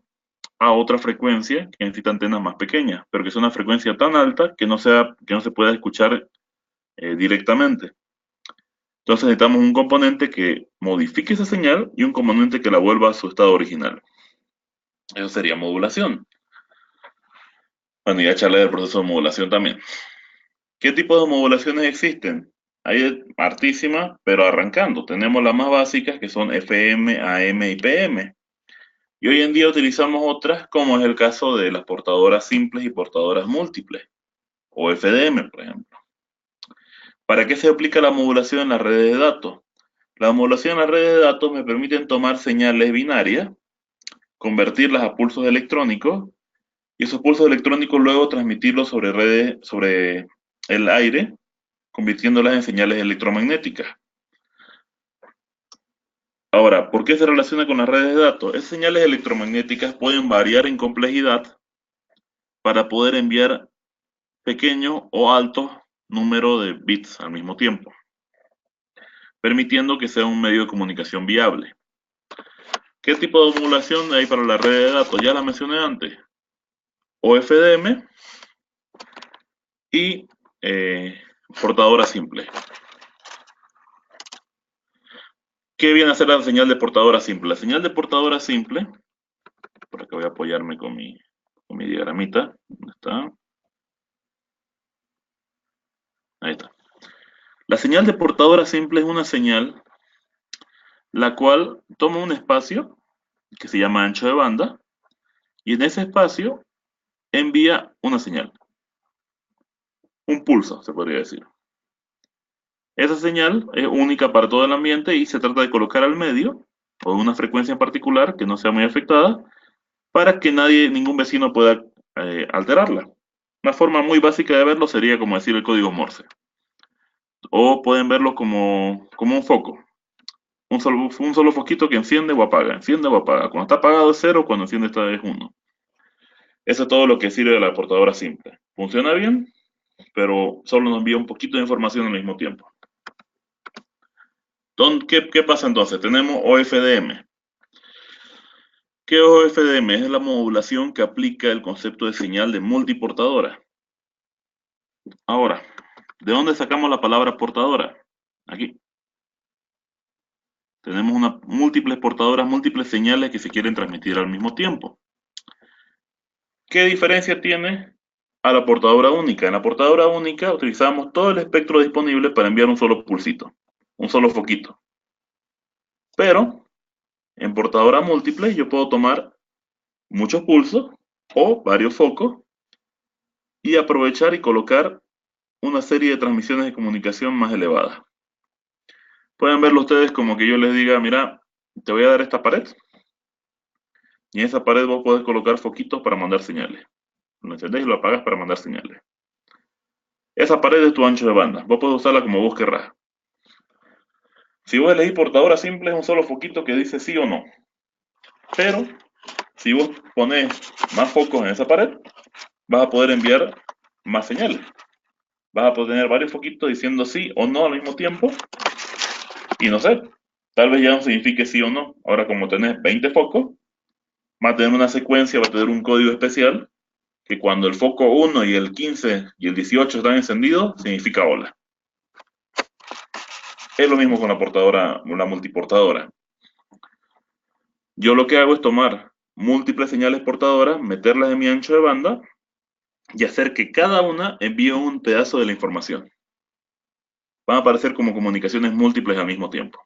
a otra frecuencia que necesita antenas más pequeñas, pero que sea una frecuencia tan alta que no se pueda escuchar directamente. Entonces necesitamos un componente que modifique esa señal y un componente que la vuelva a su estado original. Eso sería modulación. Bueno, y a echarle del proceso de modulación también. ¿Qué tipos de modulaciones existen? Hay hartísimas, pero arrancando. Tenemos las más básicas que son FM, AM y PM. Y hoy en día utilizamos otras, como es el caso de las portadoras simples y portadoras múltiples, o FDM, por ejemplo. ¿Para qué se aplica la modulación en las redes de datos? La modulación en las redes de datos me permiten tomar señales binarias, convertirlas a pulsos electrónicos, y esos pulsos electrónicos luego transmitirlos sobre redes, sobre el aire, convirtiéndolas en señales electromagnéticas. Ahora, ¿por qué se relaciona con las redes de datos? Esas señales electromagnéticas pueden variar en complejidad para poder enviar pequeños o altos números de bits al mismo tiempo, permitiendo que sea un medio de comunicación viable. ¿Qué tipo de modulación hay para la red de datos? Ya la mencioné antes. OFDM y portadora simple. ¿Qué viene a ser la señal de portadora simple? La señal de portadora simple, por acá voy a apoyarme con mi diagramita. ¿Dónde está? Ahí está. La señal de portadora simple es una señal la cual toma un espacio que se llama ancho de banda y en ese espacio envía una señal, un pulso, se podría decir. Esa señal es única para todo el ambiente y se trata de colocar al medio o en una frecuencia en particular que no sea muy afectada para que nadie, ningún vecino pueda alterarla. Una forma muy básica de verlo sería como decir el código Morse. O pueden verlo como un foco. Un solo foquito que enciende o apaga. Enciende o apaga. Cuando está apagado es 0, cuando enciende es 1. Eso es todo lo que sirve de la portadora simple. Funciona bien, pero solo nos envía un poquito de información al mismo tiempo. ¿Qué pasa entonces? Tenemos OFDM. ¿Qué es OFDM? Es la modulación que aplica el concepto de señal de multiportadora. Ahora, ¿de dónde sacamos la palabra portadora? Aquí. Tenemos múltiples portadoras, múltiples señales que se quieren transmitir al mismo tiempo. ¿Qué diferencia tiene a la portadora única? En la portadora única utilizamos todo el espectro disponible para enviar un solo pulsito, un solo foquito. Pero en portadora múltiple yo puedo tomar muchos pulsos o varios focos y aprovechar y colocar una serie de transmisiones de comunicación más elevadas. Pueden verlo ustedes como que yo les diga, mira, te voy a dar esta pared y en esa pared vos podés colocar foquitos para mandar señales. Lo encendés y lo apagas para mandar señales. Esa pared es tu ancho de banda. Vos podés usarla como vos querrás. Si vos elegís portadora simple es un solo foquito que dice sí o no. Pero si vos pones más focos en esa pared, vas a poder enviar más señales. Vas a poder tener varios foquitos diciendo sí o no al mismo tiempo. Y no sé, tal vez ya no signifique sí o no. Ahora como tenés 20 focos, va a tener una secuencia, va a tener un código especial que cuando el foco 1 y el 15 y el 18 están encendidos, significa hola. Es lo mismo con la multiportadora. Yo lo que hago es tomar múltiples señales portadoras, meterlas en mi ancho de banda y hacer que cada una envíe un pedazo de la información. Van a aparecer como comunicaciones múltiples al mismo tiempo.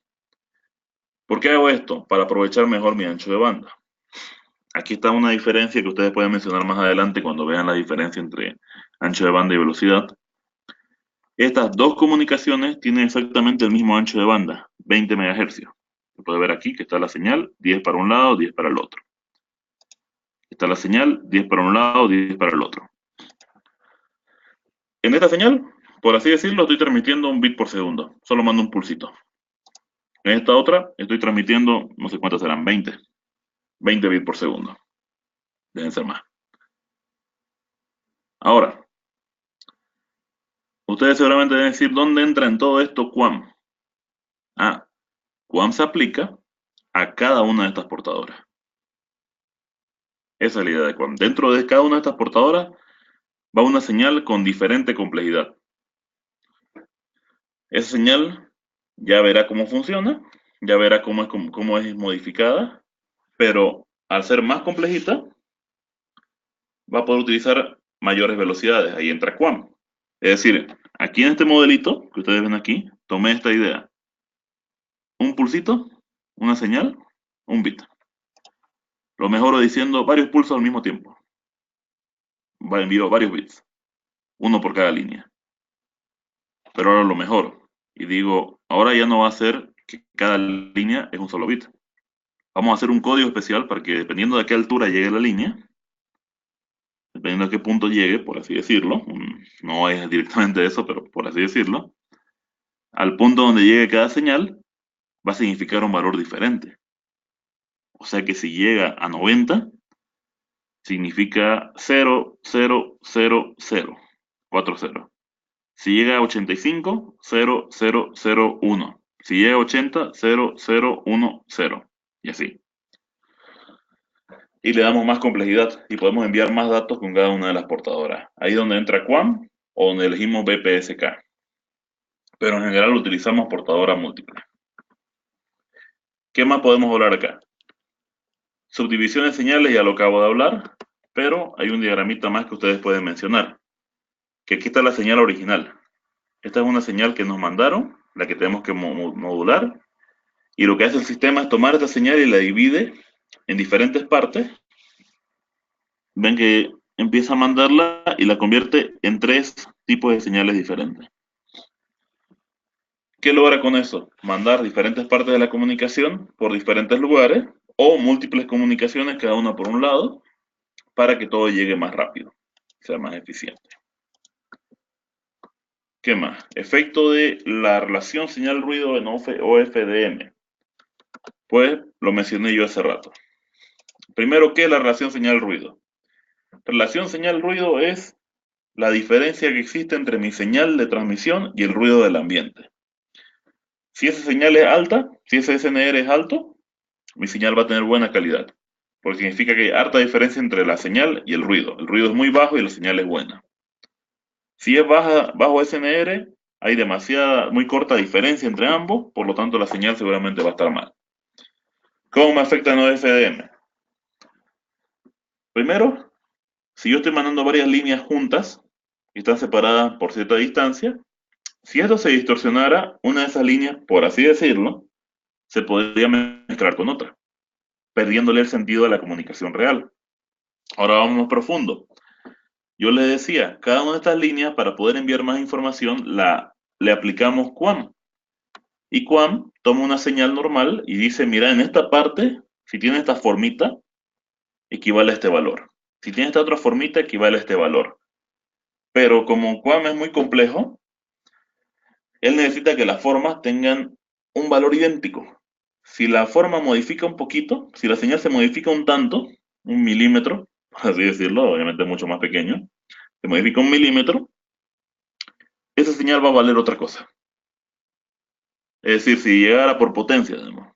¿Por qué hago esto? Para aprovechar mejor mi ancho de banda. Aquí está una diferencia que ustedes pueden mencionar más adelante cuando vean la diferencia entre ancho de banda y velocidad. Estas dos comunicaciones tienen exactamente el mismo ancho de banda, 20 MHz. Se puede ver aquí que está la señal, 10 para un lado, 10 para el otro. Está la señal, 10 para un lado, 10 para el otro. En esta señal, por así decirlo, estoy transmitiendo un bit por segundo. Solo mando un pulsito. En esta otra, estoy transmitiendo, no sé cuántas serán, 20. 20 bits por segundo. Deben ser más. Ahora, ustedes seguramente deben decir, ¿dónde entra en todo esto QAM? Ah, QAM se aplica a cada una de estas portadoras. Esa es la idea de QAM. Dentro de cada una de estas portadoras va una señal con diferente complejidad. Esa señal ya verá cómo funciona, ya verá cómo es modificada, pero al ser más complejita, va a poder utilizar mayores velocidades. Ahí entra QAM. Es decir, Aquí en este modelito que ustedes ven aquí, tomé esta idea. Un pulsito, una señal, un bit. Lo mejoro diciendo varios pulsos al mismo tiempo. Envío varios bits, uno por cada línea. Pero ahora lo mejoro. Y digo, ahora ya no va a ser que cada línea es un solo bit. Vamos a hacer un código especial para que dependiendo de qué altura llegue la línea, dependiendo de qué punto llegue, por así decirlo, no es directamente eso, pero por así decirlo, al punto donde llegue cada señal va a significar un valor diferente. O sea que si llega a 90, significa 0, 0, 0, 0, 4 0. Si llega a 85, 0, 0, 0, 1. Si llega a 80, 0, 0, 1, 0. Y así. Y le damos más complejidad y podemos enviar más datos con cada una de las portadoras. Ahí es donde entra QAM o donde elegimos BPSK. Pero en general utilizamos portadora múltiple. ¿Qué más podemos hablar acá? Subdivisión de señales ya lo acabo de hablar, pero hay un diagramita más que ustedes pueden mencionar. Que aquí está la señal original. Esta es una señal que nos mandaron, la que tenemos que modular. Y lo que hace el sistema es tomar esta señal y la divide en diferentes partes. Ven que empieza a mandarla y la convierte en 3 tipos de señales diferentes. ¿Qué logra con eso? Mandar diferentes partes de la comunicación por diferentes lugares o múltiples comunicaciones, cada una por un lado, para que todo llegue más rápido, sea más eficiente. ¿Qué más? Efecto de la relación señal-ruido en OFDM. Pues lo mencioné yo hace rato. Primero, ¿qué es la relación señal-ruido? Relación señal-ruido es la diferencia que existe entre mi señal de transmisión y el ruido del ambiente. Si esa señal es alta, si ese SNR es alto, mi señal va a tener buena calidad, porque significa que hay harta diferencia entre la señal y el ruido. El ruido es muy bajo y la señal es buena. Si es bajo SNR, hay muy corta diferencia entre ambos, por lo tanto la señal seguramente va a estar mal. ¿Cómo me afecta en OFDM? Primero, si yo estoy mandando varias líneas juntas, y están separadas por cierta distancia, si esto se distorsionara, una de esas líneas, por así decirlo, se podría mezclar con otra, perdiéndole el sentido de la comunicación real. Ahora vamos más profundo. Yo les decía, cada una de estas líneas, para poder enviar más información, le aplicamos QAM. Y QAM toma una señal normal y dice, mira, en esta parte, si tiene esta formita, equivale a este valor. Si tiene esta otra formita, equivale a este valor. Pero como QAM es muy complejo, él necesita que las formas tengan un valor idéntico. Si la forma modifica un poquito, si la señal se modifica un tanto, un milímetro, por así decirlo, obviamente mucho más pequeño, se modifica un milímetro, esa señal va a valer otra cosa. Es decir, si llegara por potencia, digamos.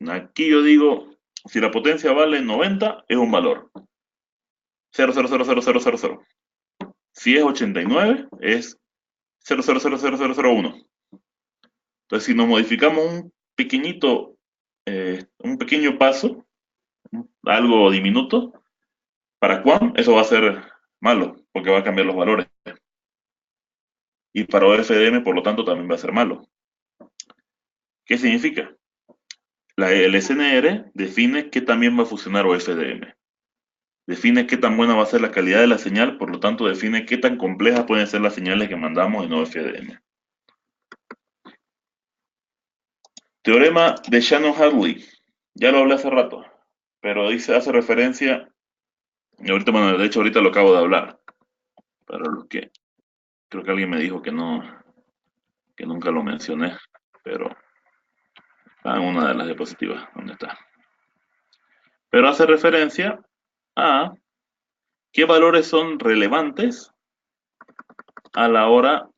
Aquí yo digo, si la potencia vale 90, es un valor. 0,0000000. Si es 89, es 0,0000001. Entonces, si nos modificamos un pequeño paso, algo diminuto, para QAM eso va a ser malo, porque va a cambiar los valores. Y para OFDM, por lo tanto, también va a ser malo. ¿Qué significa? El SNR define qué también va a funcionar OFDM. Define qué tan buena va a ser la calidad de la señal, por lo tanto define qué tan complejas pueden ser las señales que mandamos en OFDM. Teorema de Shannon-Hadley. Ya lo hablé hace rato, pero hace referencia, y ahorita, bueno, de hecho ahorita lo acabo de hablar, pero creo que alguien me dijo que no, que nunca lo mencioné, pero está en una de las diapositivas, ¿dónde está? Pero hace referencia a qué valores son relevantes a la hora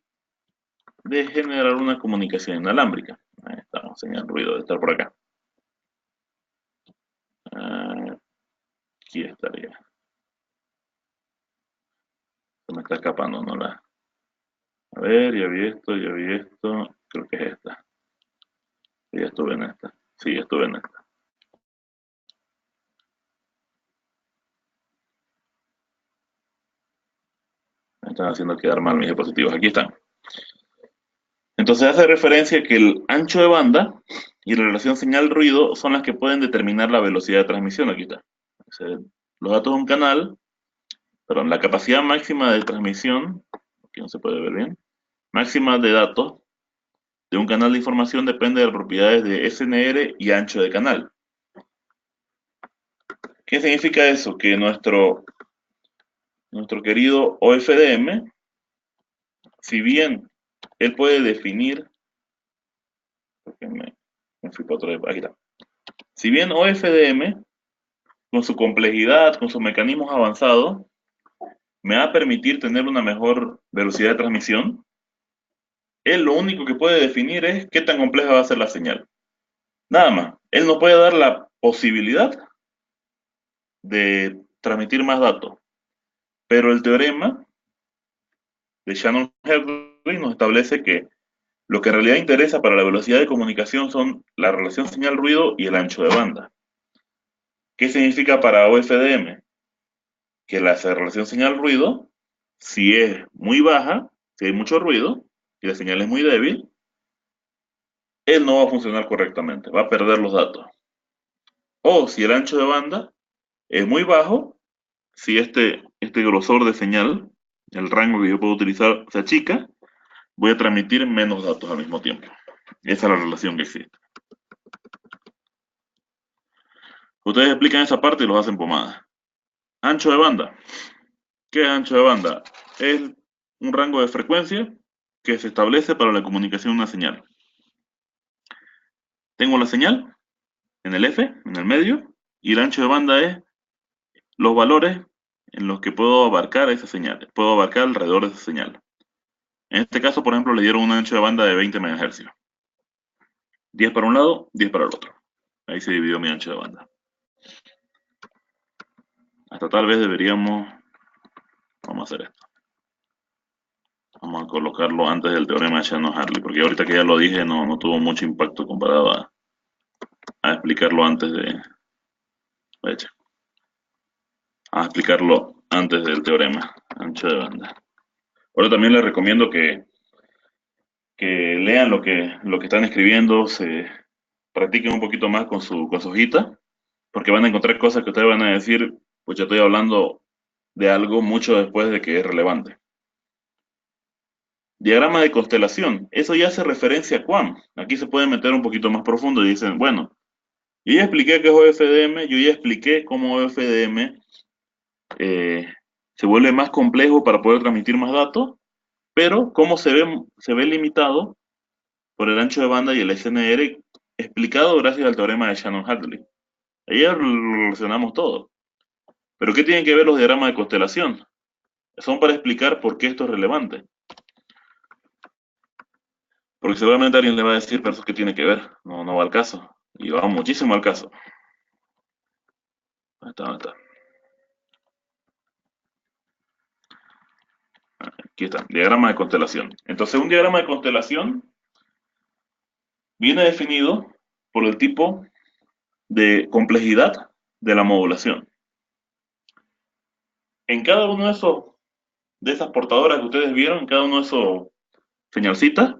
de generar una comunicación inalámbrica. Ahí estamos, señal ruido de estar por acá. Aquí estaría. Se me está escapando, ¿no? A ver, ya vi esto, ya vi esto. Creo que es esta. Sí, ya estuve en esta. Sí, ya estuve en esta. Me están haciendo quedar mal mis diapositivos. Aquí están. Entonces hace referencia que el ancho de banda y la relación señal-ruido son las que pueden determinar la velocidad de transmisión. Aquí está. O sea, los datos de un canal, perdón, la capacidad máxima de transmisión, aquí no se puede ver bien, máxima de datos de un canal de información depende de las propiedades de SNR y ancho de canal. ¿Qué significa eso? Que nuestro querido OFDM, si bien él puede definir, porque me fui para otro, aquí está. Si bien OFDM, con su complejidad, con sus mecanismos avanzados, me va a permitir tener una mejor velocidad de transmisión, él lo único que puede definir es qué tan compleja va a ser la señal. Nada más. Él nos puede dar la posibilidad de transmitir más datos, pero el teorema de Shannon-Hadley nos establece que lo que en realidad interesa para la velocidad de comunicación son la relación señal-ruido y el ancho de banda. ¿Qué significa para OFDM? Que la relación señal-ruido, si es muy baja, si hay mucho ruido y la señal es muy débil, él no va a funcionar correctamente, va a perder los datos. O si el ancho de banda es muy bajo, si este grosor de señal, el rango que yo puedo utilizar se achica, voy a transmitir menos datos al mismo tiempo. Esa es la relación que existe. Ustedes explican esa parte y los hacen pomada. Ancho de banda. ¿Qué es ancho de banda? Es un rango de frecuencia que se establece para la comunicación de una señal. Tengo la señal en el F, en el medio, y el ancho de banda es los valores en los que puedo abarcar esa señal. Puedo abarcar alrededor de esa señal. En este caso, por ejemplo, le dieron un ancho de banda de 20 MHz. 10 para un lado, 10 para el otro. Ahí se dividió mi ancho de banda. Hasta tal vez deberíamos... Vamos a hacer esto. Vamos a colocarlo antes del teorema de Shannon-Hadley, porque ahorita que ya lo dije no tuvo mucho impacto comparado a explicarlo antes de... hecho, a explicarlo antes del teorema, ancho de banda. Ahora también les recomiendo que lean lo que están escribiendo, se practiquen un poquito más con su hojita, porque van a encontrar cosas que ustedes van a decir, pues ya estoy hablando de algo mucho después de que es relevante. Diagrama de constelación, eso ya hace referencia a QAM. Aquí se puede meter un poquito más profundo y dicen, bueno, yo ya expliqué qué es OFDM, yo ya expliqué cómo OFDM se vuelve más complejo para poder transmitir más datos, pero cómo se ve limitado por el ancho de banda y el SNR, explicado gracias al teorema de Shannon-Hadley. Ahí ya lo relacionamos todo. Pero ¿qué tienen que ver los diagramas de constelación? Son para explicar por qué esto es relevante. Porque seguramente alguien le va a decir, pero eso qué tiene que ver, no va al caso. Y va muchísimo al caso. Ahí está, ahí está. Aquí está, diagrama de constelación. Entonces, un diagrama de constelación viene definido por el tipo de complejidad de la modulación. En cada uno de esas portadoras que ustedes vieron, en cada uno de esos señalcitas,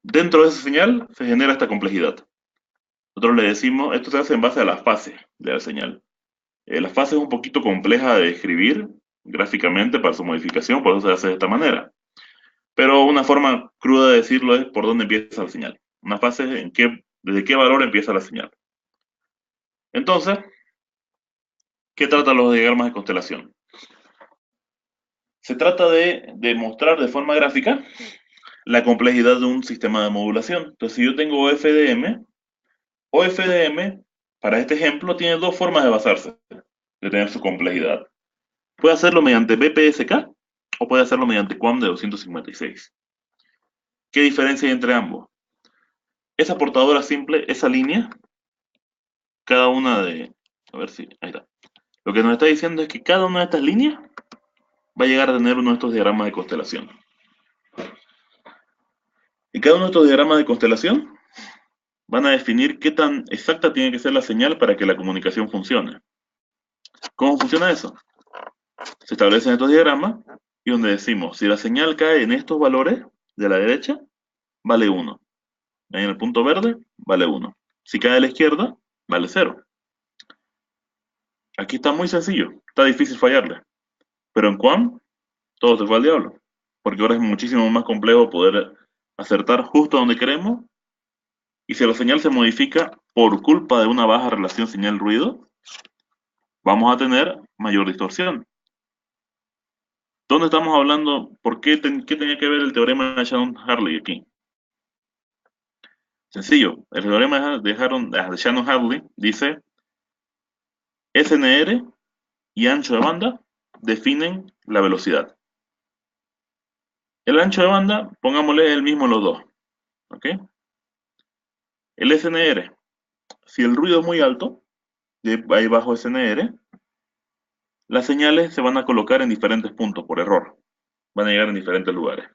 dentro de esa señal se genera esta complejidad. Nosotros le decimos, esto se hace en base a las fases de la señal. La fase es un poquito compleja de describir gráficamente para su modificación, por eso se hace de esta manera. Pero una forma cruda de decirlo es por dónde empieza la señal. Una fase es desde qué valor empieza la señal. Entonces, ¿qué tratan los diagramas de constelación? Se trata de demostrar de forma gráfica la complejidad de un sistema de modulación. Entonces, si yo tengo OFDM, para este ejemplo, tiene dos formas de basarse, de tener su complejidad. Puede hacerlo mediante BPSK o puede hacerlo mediante QAM de 256. ¿Qué diferencia hay entre ambos? Esa portadora simple, esa línea, cada una de... A ver si... Ahí está. Lo que nos está diciendo es que cada una de estas líneas va a llegar a tener uno de estos diagramas de constelación. Y cada uno de estos diagramas de constelación van a definir qué tan exacta tiene que ser la señal para que la comunicación funcione. ¿Cómo funciona eso? Se establecen estos diagramas y donde decimos, si la señal cae en estos valores de la derecha, vale 1. En el punto verde, vale 1. Si cae a la izquierda, vale 0. Aquí está muy sencillo, está difícil fallarle. Pero en Quam, todo se fue al diablo. Porque ahora es muchísimo más complejo poder acertar justo donde queremos. Y si la señal se modifica por culpa de una baja relación señal-ruido, vamos a tener mayor distorsión. ¿Dónde estamos hablando? ¿Por qué, qué tenía que ver el teorema de Shannon-Hartley aquí? Sencillo, el teorema de Shannon-Hartley dice SNR y ancho de banda definen la velocidad. El ancho de banda, pongámosle el mismo en los dos, ¿ok? El SNR, si el ruido es muy alto, ahí bajo SNR, las señales se van a colocar en diferentes puntos por error, van a llegar en diferentes lugares.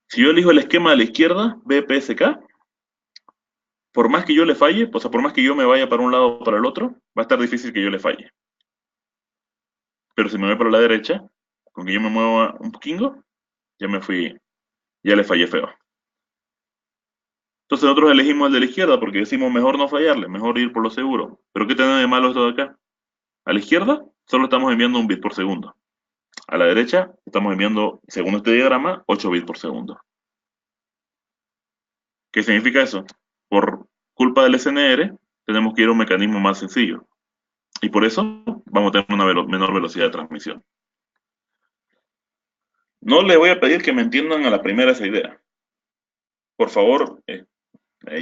Si yo elijo el esquema de la izquierda, BPSK, por más que yo le falle, o sea, por más que yo me vaya para un lado o para el otro, va a estar difícil que yo le falle. Pero si me voy para la derecha, con que yo me mueva un poquito, ya me fui, ya le fallé feo. Entonces nosotros elegimos el de la izquierda porque decimos mejor no fallarle, mejor ir por lo seguro. Pero ¿qué tiene de malo esto de acá? A la izquierda solo estamos enviando 1 bit por segundo. A la derecha estamos enviando, según este diagrama, 8 bits por segundo. ¿Qué significa eso? Por culpa del SNR, tenemos que ir a un mecanismo más sencillo. Y por eso vamos a tener una menor velocidad de transmisión. No les voy a pedir que me entiendan a la primera esa idea. Por favor,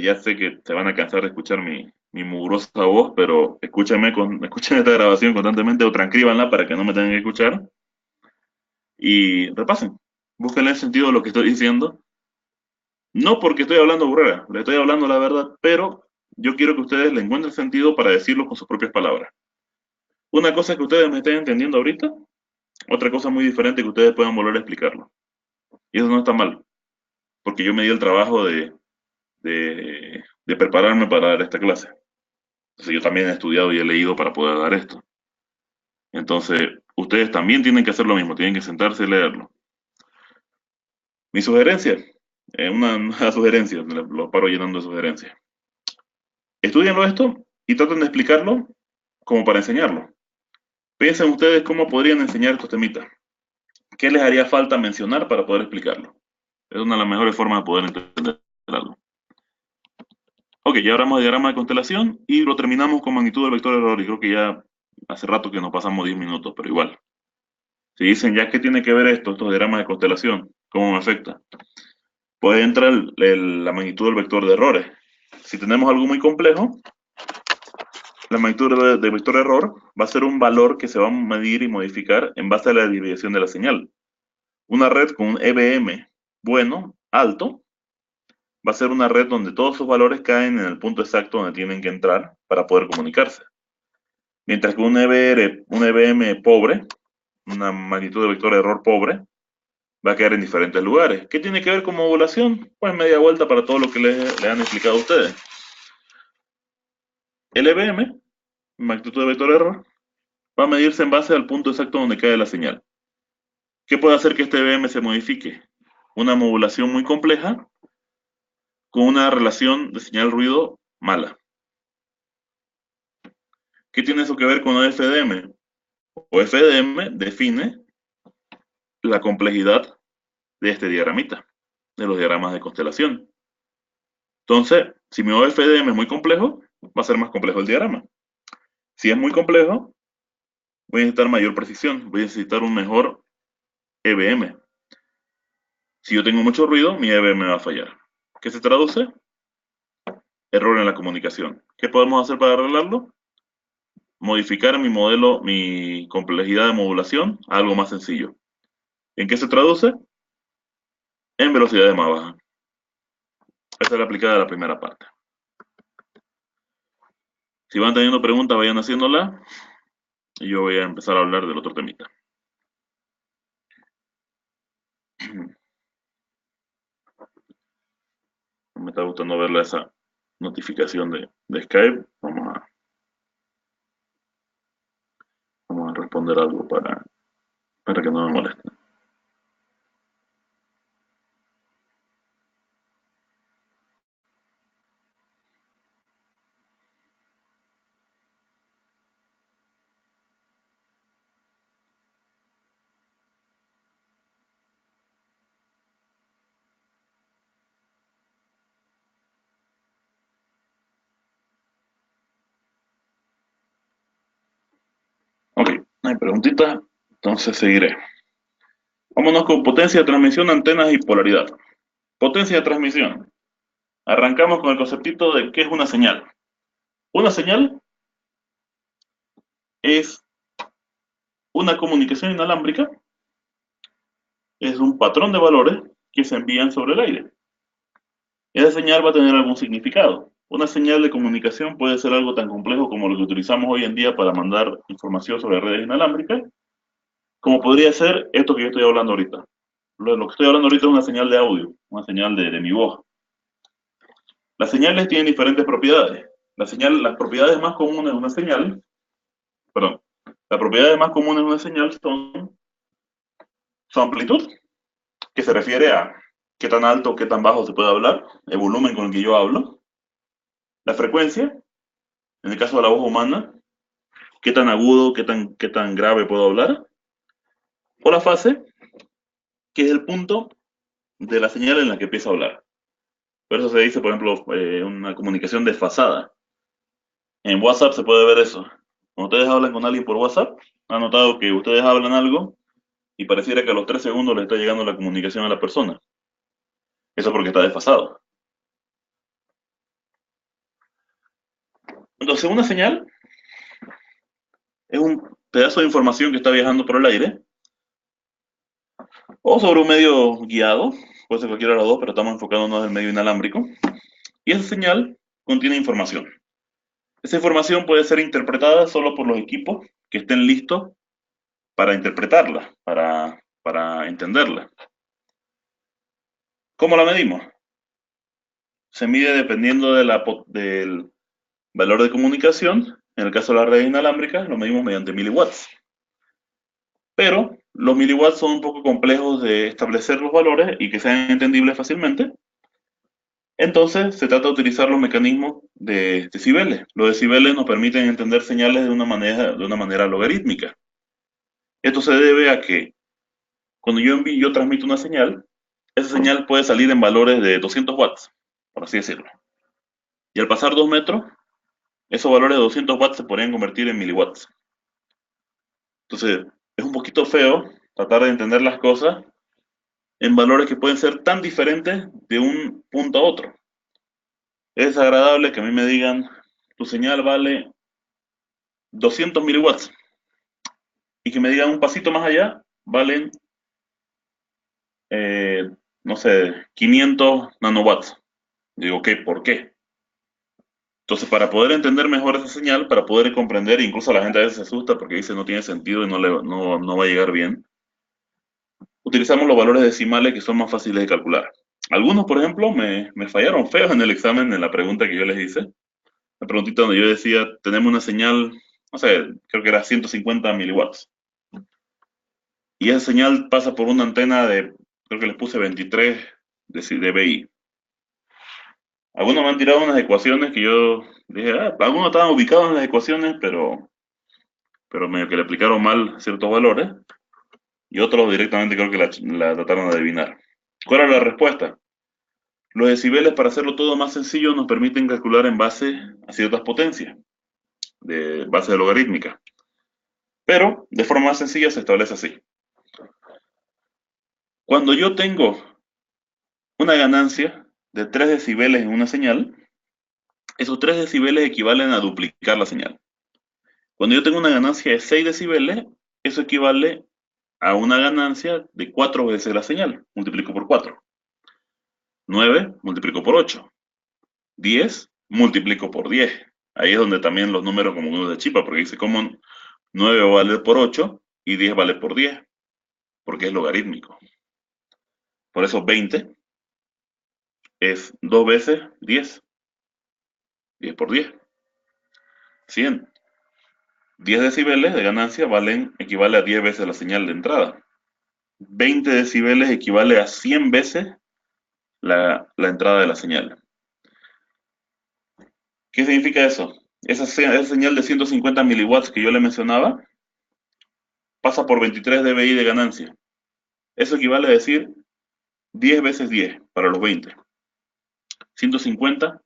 ya sé que se van a cansar de escuchar mi mugrosa voz, pero escuchen esta grabación constantemente o transcríbanla para que no me tengan que escuchar y repasen. Búsquenle el sentido de lo que estoy diciendo. No porque estoy hablando burrera, le estoy hablando la verdad, pero yo quiero que ustedes le encuentren sentido para decirlo con sus propias palabras. Una cosa es que ustedes me estén entendiendo ahorita, otra cosa muy diferente que ustedes puedan volver a explicarlo. Y eso no está mal, porque yo me di el trabajo de prepararme para dar esta clase. Entonces yo también he estudiado y he leído para poder dar esto. Entonces, ustedes también tienen que hacer lo mismo, tienen que sentarse y leerlo. Mi sugerencia, una sugerencia, lo paro llenando de sugerencias. Estudienlo esto y traten de explicarlo como para enseñarlo. Piensen ustedes cómo podrían enseñar estos temitas. ¿Qué les haría falta mencionar para poder explicarlo? Es una de las mejores formas de poder entender algo. Ok, ya hablamos de diagrama de constelación y lo terminamos con magnitud del vector error. Y creo que ya hace rato que nos pasamos 10 minutos, pero igual. Si dicen, ya qué tiene que ver esto, estos diagramas de constelación, ¿cómo me afecta? Puede entrar la magnitud del vector de errores. Si tenemos algo muy complejo, la magnitud del vector de error va a ser un valor que se va a medir y modificar en base a la desviación de la señal. Una red con un EBM bueno, alto, va a ser una red donde todos sus valores caen en el punto exacto donde tienen que entrar para poder comunicarse. Mientras que un EBM pobre, una magnitud de vector de error pobre, va a quedar en diferentes lugares. ¿Qué tiene que ver con modulación? Pues media vuelta para todo lo que le han explicado a ustedes. El EBM, magnitud de vector de error, va a medirse en base al punto exacto donde cae la señal. ¿Qué puede hacer que este EBM se modifique? Una modulación muy compleja con una relación de señal-ruido mala. ¿Qué tiene eso que ver con OFDM? OFDM define la complejidad de este diagramita, de los diagramas de constelación. Entonces, si mi OFDM es muy complejo, va a ser más complejo el diagrama. Si es muy complejo, voy a necesitar mayor precisión, voy a necesitar un mejor EBM. Si yo tengo mucho ruido, mi EBM va a fallar. ¿Qué se traduce? Error en la comunicación. ¿Qué podemos hacer para arreglarlo? Modificar mi modelo, mi complejidad de modulación a algo más sencillo. ¿En qué se traduce? En velocidades más bajas. Esa es la aplicada a la primera parte. Si van teniendo preguntas, vayan haciéndola y yo voy a empezar a hablar del otro temita. Me está gustando verla esa notificación de Skype. Vamos a responder algo para que no me moleste. Hay preguntitas, entonces seguiré. Vámonos con potencia de transmisión, antenas y polaridad. Potencia de transmisión. Arrancamos con el conceptito de qué es una señal. Una señal es una comunicación inalámbrica, es un patrón de valores que se envían sobre el aire. Esa señal va a tener algún significado. Una señal de comunicación puede ser algo tan complejo como lo que utilizamos hoy en día para mandar información sobre redes inalámbricas, como podría ser esto que yo estoy hablando ahorita. Lo que estoy hablando ahorita es una señal de audio, una señal de mi voz. Las señales tienen diferentes propiedades. Las propiedades más comunes de una señal, perdón, las propiedades más comunes de una señal son su amplitud, que se refiere a qué tan alto o qué tan bajo se puede hablar, el volumen con el que yo hablo, la frecuencia, en el caso de la voz humana, qué tan agudo, qué tan grave puedo hablar, o la fase, que es el punto de la señal en la que empiezo a hablar. Por eso se dice, por ejemplo, una comunicación desfasada. En WhatsApp se puede ver eso. Cuando ustedes hablan con alguien por WhatsApp, han notado que ustedes hablan algo y pareciera que a los 3 segundos le está llegando la comunicación a la persona. Eso porque está desfasado. Entonces, una señal es un pedazo de información que está viajando por el aire o sobre un medio guiado, puede ser cualquiera de los dos, pero estamos enfocándonos en el medio inalámbrico. Y esa señal contiene información. Esa información puede ser interpretada solo por los equipos que estén listos para interpretarla, para entenderla. ¿Cómo la medimos? Se mide dependiendo del valor de comunicación. En el caso de las redes inalámbricas, lo medimos mediante miliwatts. Pero los miliwatts son un poco complejos de establecer los valores y que sean entendibles fácilmente. Entonces, se trata de utilizar los mecanismos de decibeles. Los decibeles nos permiten entender señales de una manera logarítmica. Esto se debe a que cuando yo transmito una señal, esa señal puede salir en valores de 200 watts, por así decirlo. Y al pasar 2 metros, esos valores de 200 watts se podrían convertir en miliwatts. Entonces, es un poquito feo tratar de entender las cosas en valores que pueden ser tan diferentes de un punto a otro. Es agradable que a mí me digan, tu señal vale 200 miliwatts y que me digan un pasito más allá, valen, eh, no sé, 500 nanowatts. Digo, ¿qué? ¿Por qué? Entonces, para poder entender mejor esa señal, para poder comprender, incluso la gente a veces se asusta porque dice no tiene sentido y no va a llegar bien, utilizamos los valores decimales que son más fáciles de calcular. Algunos, por ejemplo, me fallaron feos en el examen, en la pregunta que yo les hice. La preguntita donde yo decía, tenemos una señal, no sé, creo que era 150 miliwatts. Y esa señal pasa por una antena de, creo que les puse 23 de BI. Algunos me han tirado unas ecuaciones que yo dije, algunos estaban ubicados en las ecuaciones, pero medio que le aplicaron mal ciertos valores. Y otros directamente creo que la trataron de adivinar. ¿Cuál era la respuesta? Los decibeles, para hacerlo todo más sencillo, nos permiten calcular en base a ciertas potencias, de base de logarítmica. Pero, de forma más sencilla, se establece así. Cuando yo tengo una ganancia de 3 decibeles en una señal, esos 3 decibeles equivalen a duplicar la señal. Cuando yo tengo una ganancia de 6 decibeles, eso equivale a una ganancia de 4 veces la señal. Multiplico por 4. 9 multiplico por 8. 10 multiplico por 10. Ahí es donde también los números como uno de chipa, porque dice como 9 vale por 8 y 10 vale por 10, porque es logarítmico. Por eso 20 es 2 veces 10. 10 por 10. 100. 10 decibeles de ganancia equivale a 10 veces la señal de entrada. 20 decibeles equivale a 100 veces la entrada de la señal. ¿Qué significa eso? Esa señal de 150 miliwatts que yo le mencionaba pasa por 23 dBi de ganancia. Eso equivale a decir 10 veces 10 para los 20. 150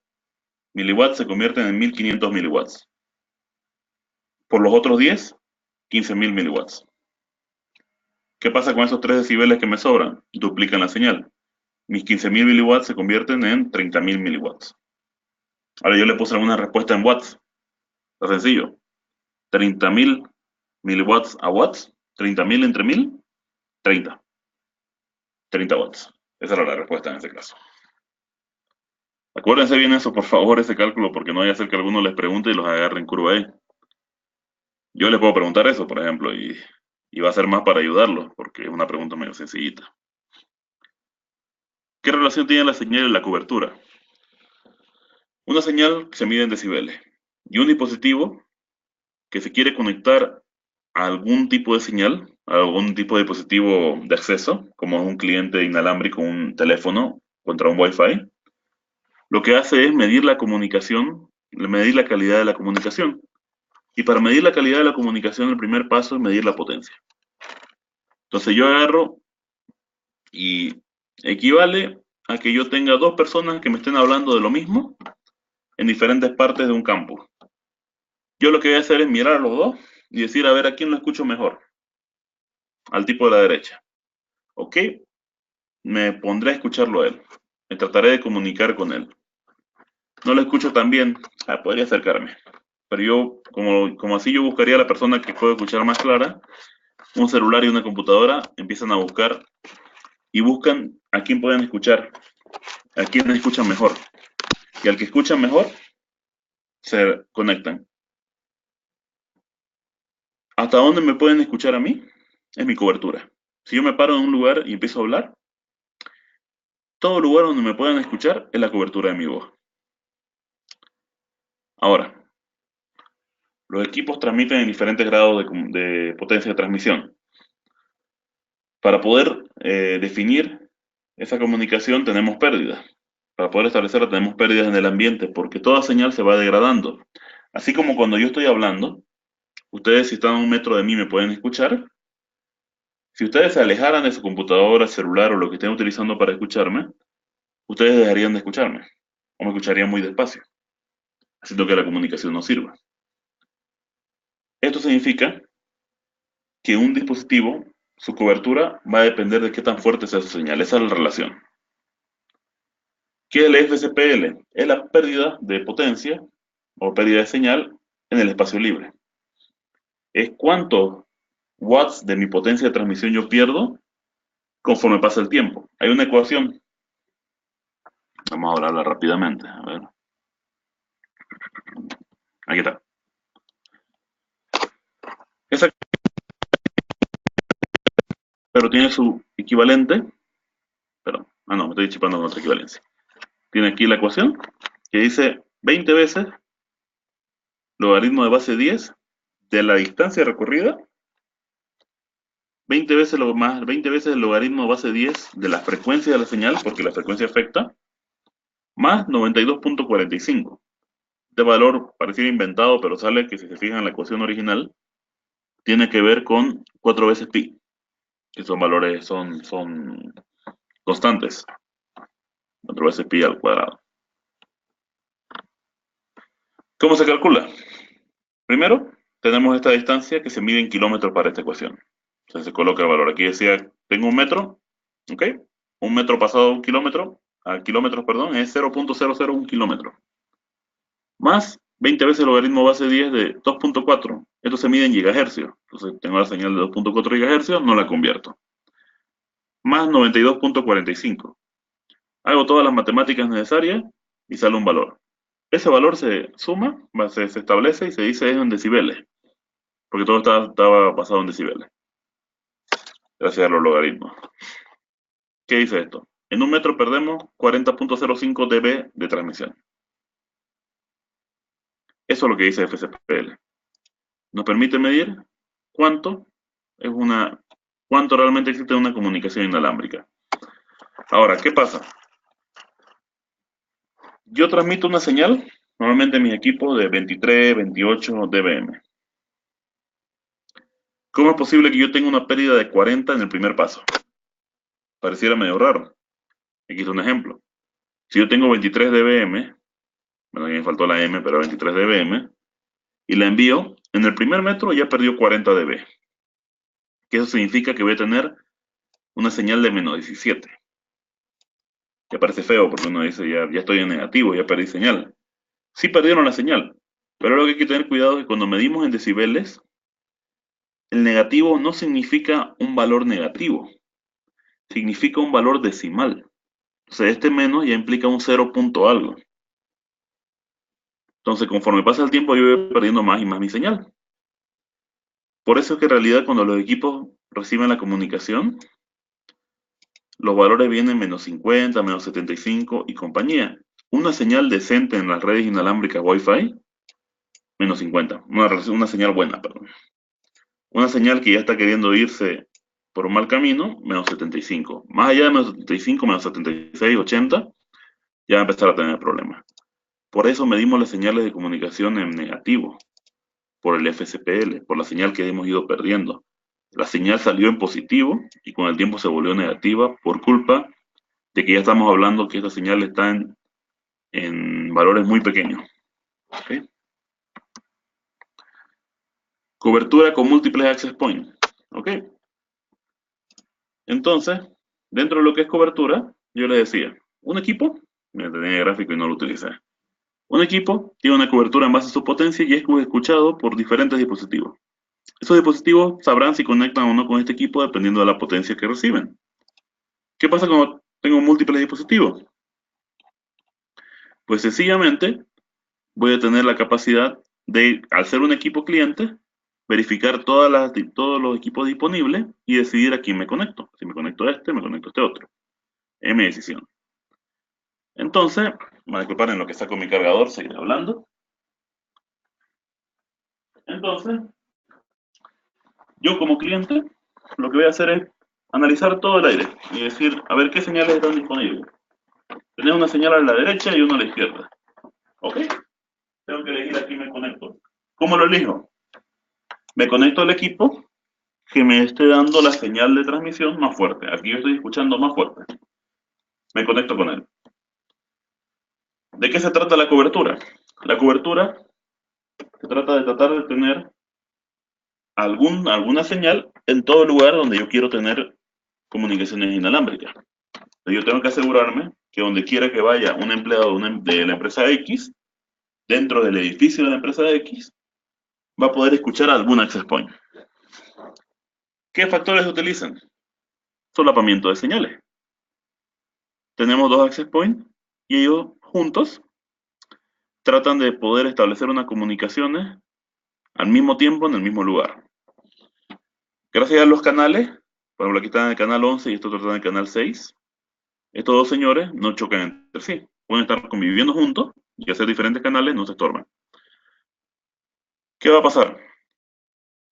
miliwatts se convierten en 1500 miliwatts. Por los otros 10, 15.000 miliwatts. ¿Qué pasa con esos 3 decibeles que me sobran? Duplican la señal. Mis 15.000 miliwatts se convierten en 30.000 miliwatts. Ahora yo le puse alguna respuesta en watts. Está sencillo. 30.000 miliwatts a watts. 30.000 entre 1000. 30. 30 watts. Esa era la respuesta en ese caso. Acuérdense bien eso, por favor, ese cálculo, porque no vaya a ser que alguno les pregunte y los agarre en curva ahí. Yo les puedo preguntar eso, por ejemplo, y va a ser más para ayudarlos, porque es una pregunta medio sencillita. ¿Qué relación tiene la señal y la cobertura? Una señal se mide en decibeles y un dispositivo que se quiere conectar a algún tipo de señal, a algún tipo de dispositivo de acceso, como un cliente inalámbrico, un teléfono contra un Wi-Fi, lo que hace es medir la comunicación, medir la calidad de la comunicación. Y para medir la calidad de la comunicación, el primer paso es medir la potencia. Entonces yo agarro y equivale a que yo tenga dos personas que me estén hablando de lo mismo en diferentes partes de un campo. Yo lo que voy a hacer es mirar a los dos y decir, a ver, ¿a quién lo escucho mejor? Al tipo de la derecha. ¿Ok? Me pondré a escucharlo a él. Me trataré de comunicar con él. No lo escucho tan bien. Podría acercarme. Pero yo, como así yo buscaría a la persona que puedo escuchar más clara, un celular y una computadora empiezan a buscar y buscan a quién pueden escuchar, a quién escuchan mejor. Y al que escuchan mejor, se conectan. ¿Hasta dónde me pueden escuchar a mí? Es mi cobertura. Si yo me paro en un lugar y empiezo a hablar, todo lugar donde me puedan escuchar es la cobertura de mi voz. Ahora, los equipos transmiten en diferentes grados de potencia de transmisión. Para poder definir esa comunicación tenemos pérdidas. Para poder establecerla tenemos pérdidas en el ambiente porque toda señal se va degradando. Así como cuando yo estoy hablando, ustedes si están a 1 metro de mí me pueden escuchar. Si ustedes se alejaran de su computadora, celular o lo que estén utilizando para escucharme, ustedes dejarían de escucharme o me escucharían muy despacio, haciendo que la comunicación no sirva. Esto significa que un dispositivo, su cobertura va a depender de qué tan fuerte sea su señal. Esa es la relación. ¿Qué es el FSPL? Es la pérdida de potencia o pérdida de señal en el espacio libre. Es cuántos watts de mi potencia de transmisión yo pierdo conforme pasa el tiempo. Hay una ecuación. Vamos a hablarla rápidamente. A ver. Aquí está. Esa, pero tiene su equivalente. Perdón. No, me estoy chipando con otra equivalencia. Tiene aquí la ecuación que dice 20 veces logaritmo de base 10 de la distancia recorrida, 20 veces el logaritmo de base 10 de la frecuencia de la señal, porque la frecuencia afecta, más 92.45. Este valor pareciera inventado, pero sale que si se fijan en la ecuación original, tiene que ver con 4 veces pi, que son valores, son constantes. 4 veces pi al cuadrado. ¿Cómo se calcula? Primero, tenemos esta distancia que se mide en kilómetros para esta ecuación. Entonces se coloca el valor. Aquí decía, tengo 1 metro, ¿ok? 1 metro pasado a 1 kilómetro, a kilómetros, perdón, es 0.001 kilómetro. Más 20 veces el logaritmo base 10 de 2.4. Esto se mide en gigahercios. Entonces tengo la señal de 2.4 gigahercios, no la convierto. Más 92.45. Hago todas las matemáticas necesarias y sale un valor. Ese valor se suma, se establece y se dice es en decibeles, porque todo estaba basado en decibeles, gracias a los logaritmos. ¿Qué dice esto? En 1 metro perdemos 40.05 dB de transmisión. Eso es lo que dice FCPL. Nos permite medir cuánto realmente existe una comunicación inalámbrica. Ahora, ¿qué pasa? Yo transmito una señal, normalmente en mis equipos, de 23, 28 dBm. ¿Cómo es posible que yo tenga una pérdida de 40 en el primer paso? Pareciera medio raro. Aquí es un ejemplo. Si yo tengo 23 dBm, bueno, aquí me faltó la M, pero 23 dBm, y la envío, en el primer metro ya perdió 40 dB, que eso significa que voy a tener una señal de -17. Ya parece feo porque uno dice, ya estoy en negativo, ya perdí señal. Sí perdieron la señal, pero lo que hay que tener cuidado es que cuando medimos en decibeles, el negativo no significa un valor negativo, significa un valor decimal. O sea, este menos ya implica un 0 punto algo. Entonces, conforme pasa el tiempo, yo voy perdiendo más y más mi señal. Por eso es que en realidad cuando los equipos reciben la comunicación, los valores vienen -50, -75 y compañía. Una señal decente en las redes inalámbricas Wi-Fi, -50. Una señal buena, perdón. Una señal que ya está queriendo irse por un mal camino, -75. Más allá de -75, -76, 80, ya va a empezar a tener problemas. Por eso medimos las señales de comunicación en negativo, por el FCPL, por la señal que hemos ido perdiendo. La señal salió en positivo y con el tiempo se volvió negativa por culpa de que ya estamos hablando que esta señal está en valores muy pequeños. ¿Okay? Cobertura con múltiples access points. ¿Okay? Entonces, dentro de lo que es cobertura, yo les decía, un equipo, me tenía gráfico y no lo utilicé. Un equipo tiene una cobertura en base a su potencia y es escuchado por diferentes dispositivos. Esos dispositivos sabrán si conectan o no con este equipo dependiendo de la potencia que reciben. ¿Qué pasa cuando tengo múltiples dispositivos? Pues sencillamente voy a tener la capacidad de, al ser un equipo cliente, verificar todos los equipos disponibles y decidir a quién me conecto. Si me conecto a este, me conecto a este otro. Es mi decisión. Entonces, me disculpar en lo que saco mi cargador, seguiré hablando. Entonces, yo como cliente, lo que voy a hacer es analizar todo el aire y decir, a ver qué señales están disponibles. Tenés una señal a la derecha y una a la izquierda. ¿Ok? Tengo que elegir a quién me conecto. ¿Cómo lo elijo? Me conecto al equipo que me esté dando la señal de transmisión más fuerte. Aquí yo estoy escuchando más fuerte. Me conecto con él. ¿De qué se trata la cobertura? La cobertura se trata de tratar de tener alguna señal en todo lugar donde yo quiero tener comunicaciones inalámbricas. Yo tengo que asegurarme que donde quiera que vaya un empleado de la empresa X, dentro del edificio de la empresa X, va a poder escuchar algún access point. ¿Qué factores se utilizan? Solapamiento de señales. Tenemos dos access points y ellos juntos tratan de poder establecer unas comunicaciones al mismo tiempo en el mismo lugar. Gracias a los canales, por ejemplo aquí están en el canal 11 y estos están en el canal 6, estos dos señores no chocan entre sí, pueden estar conviviendo juntos y hacer diferentes canales, no se estorban. ¿Qué va a pasar?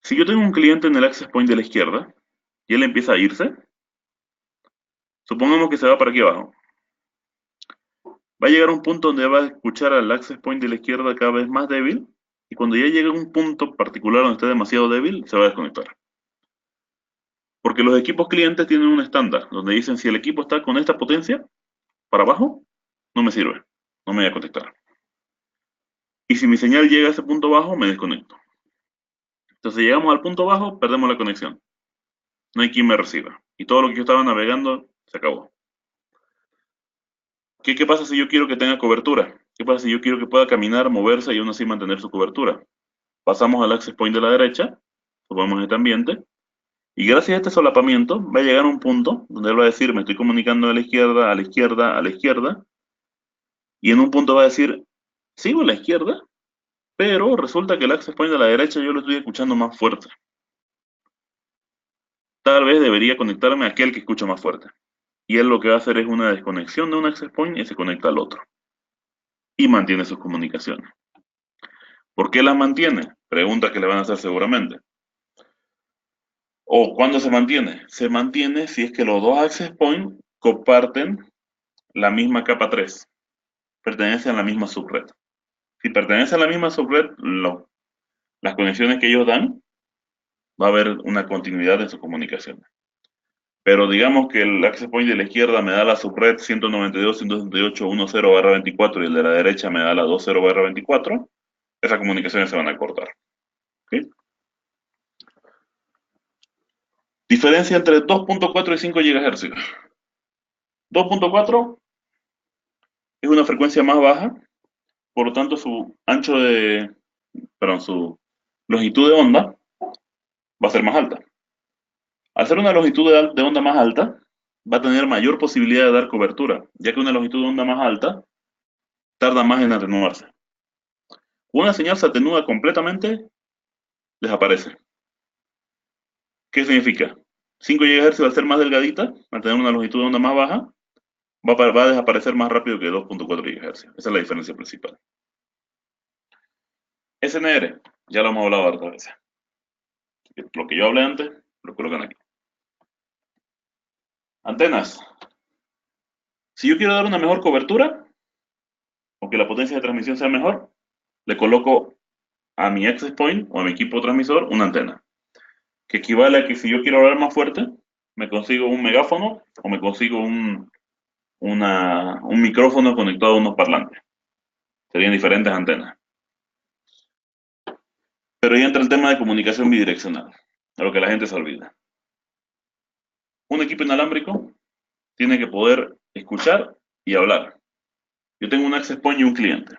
Si yo tengo un cliente en el access point de la izquierda y él empieza a irse, supongamos que se va para aquí abajo. Va a llegar a un punto donde va a escuchar al access point de la izquierda cada vez más débil y cuando ya llegue a un punto particular donde esté demasiado débil, se va a desconectar. Porque los equipos clientes tienen un estándar donde dicen si el equipo está con esta potencia para abajo, no me sirve, no me voy a conectar. Y si mi señal llega a ese punto bajo, me desconecto. Entonces llegamos al punto bajo, perdemos la conexión. No hay quien me reciba. Y todo lo que yo estaba navegando se acabó. ¿Qué pasa si yo quiero que tenga cobertura? ¿Qué pasa si yo quiero que pueda caminar, moverse y aún así mantener su cobertura? Pasamos al access point de la derecha, supongamos este ambiente, y gracias a este solapamiento va a llegar a un punto donde él va a decir, me estoy comunicando de la izquierda, a la izquierda, a la izquierda, y en un punto va a decir, sigo a la izquierda, pero resulta que el access point de la derecha yo lo estoy escuchando más fuerte. Tal vez debería conectarme a aquel que escucho más fuerte. Y él lo que va a hacer es una desconexión de un access point y se conecta al otro. Y mantiene sus comunicaciones. ¿Por qué las mantiene? Pregunta que le van a hacer seguramente. ¿O cuándo se mantiene? Se mantiene si es que los dos access points comparten la misma capa 3. Pertenecen a la misma subred. Si pertenecen a la misma subred, las conexiones que ellos dan, va a haber una continuidad en sus comunicaciones. Pero digamos que el access point de la izquierda me da la subred 192.168.10/24 y el de la derecha me da la 20/24, esas comunicaciones se van a cortar. ¿Ok? Diferencia entre 2.4 y 5 GHz. 2.4 es una frecuencia más baja, por lo tanto su longitud de onda va a ser más alta. Al ser una longitud de onda más alta, va a tener mayor posibilidad de dar cobertura, ya que una longitud de onda más alta tarda más en atenuarse. Cuando una señal se atenúa completamente, desaparece. ¿Qué significa? 5 GHz va a ser más delgadita, va a tener una longitud de onda más baja, va a desaparecer más rápido que 2.4 GHz. Esa es la diferencia principal. SNR, ya lo hemos hablado hartas veces. Lo que yo hablé antes, lo colocan aquí. Antenas. Si yo quiero dar una mejor cobertura, o que la potencia de transmisión sea mejor, le coloco a mi access point o a mi equipo transmisor una antena, que equivale a que si yo quiero hablar más fuerte, me consigo un megáfono o me consigo un micrófono conectado a unos parlantes. Serían diferentes antenas. Pero ahí entra el tema de comunicación bidireccional, a lo que la gente se olvida. Un equipo inalámbrico tiene que poder escuchar y hablar. Yo tengo un access point y un cliente.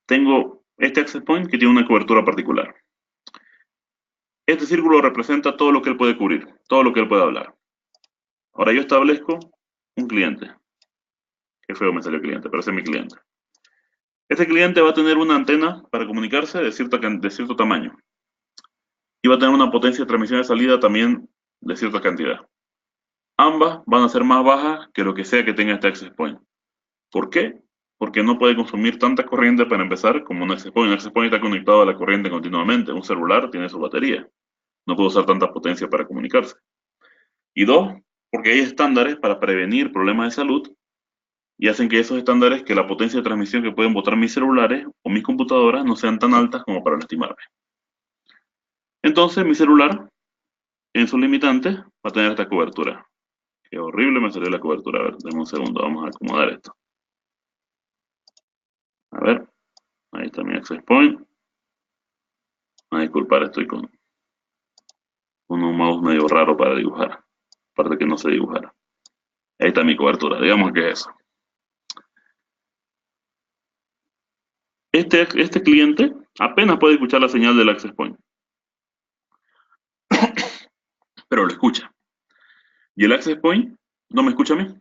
Tengo este access point que tiene una cobertura particular. Este círculo representa todo lo que él puede cubrir, todo lo que él puede hablar. Ahora yo establezco un cliente. Qué feo me salió cliente, pero ese es mi cliente. Este cliente va a tener una antena para comunicarse de cierto tamaño. Y va a tener una potencia de transmisión de salida también de cierta cantidad. Ambas van a ser más bajas que lo que sea que tenga este access point. ¿Por qué? Porque no puede consumir tanta corriente para empezar como un access point. Un access point está conectado a la corriente continuamente. Un celular tiene su batería. No puede usar tanta potencia para comunicarse. Y dos, porque hay estándares para prevenir problemas de salud y hacen que esos estándares, que la potencia de transmisión que pueden botar mis celulares o mis computadoras no sean tan altas como para lastimarme. Entonces mi celular, en sus limitantes, va a tener esta cobertura. Qué horrible me salió la cobertura. A ver, denme un segundo, vamos a acomodar esto. A ver, ahí está mi access point. A disculpar, estoy con un mouse medio raro para dibujar. Aparte que no sé dibujar. Ahí está mi cobertura, digamos que es eso. Este cliente apenas puede escuchar la señal del access point, pero lo escucha. Y el access point no me escucha a mí.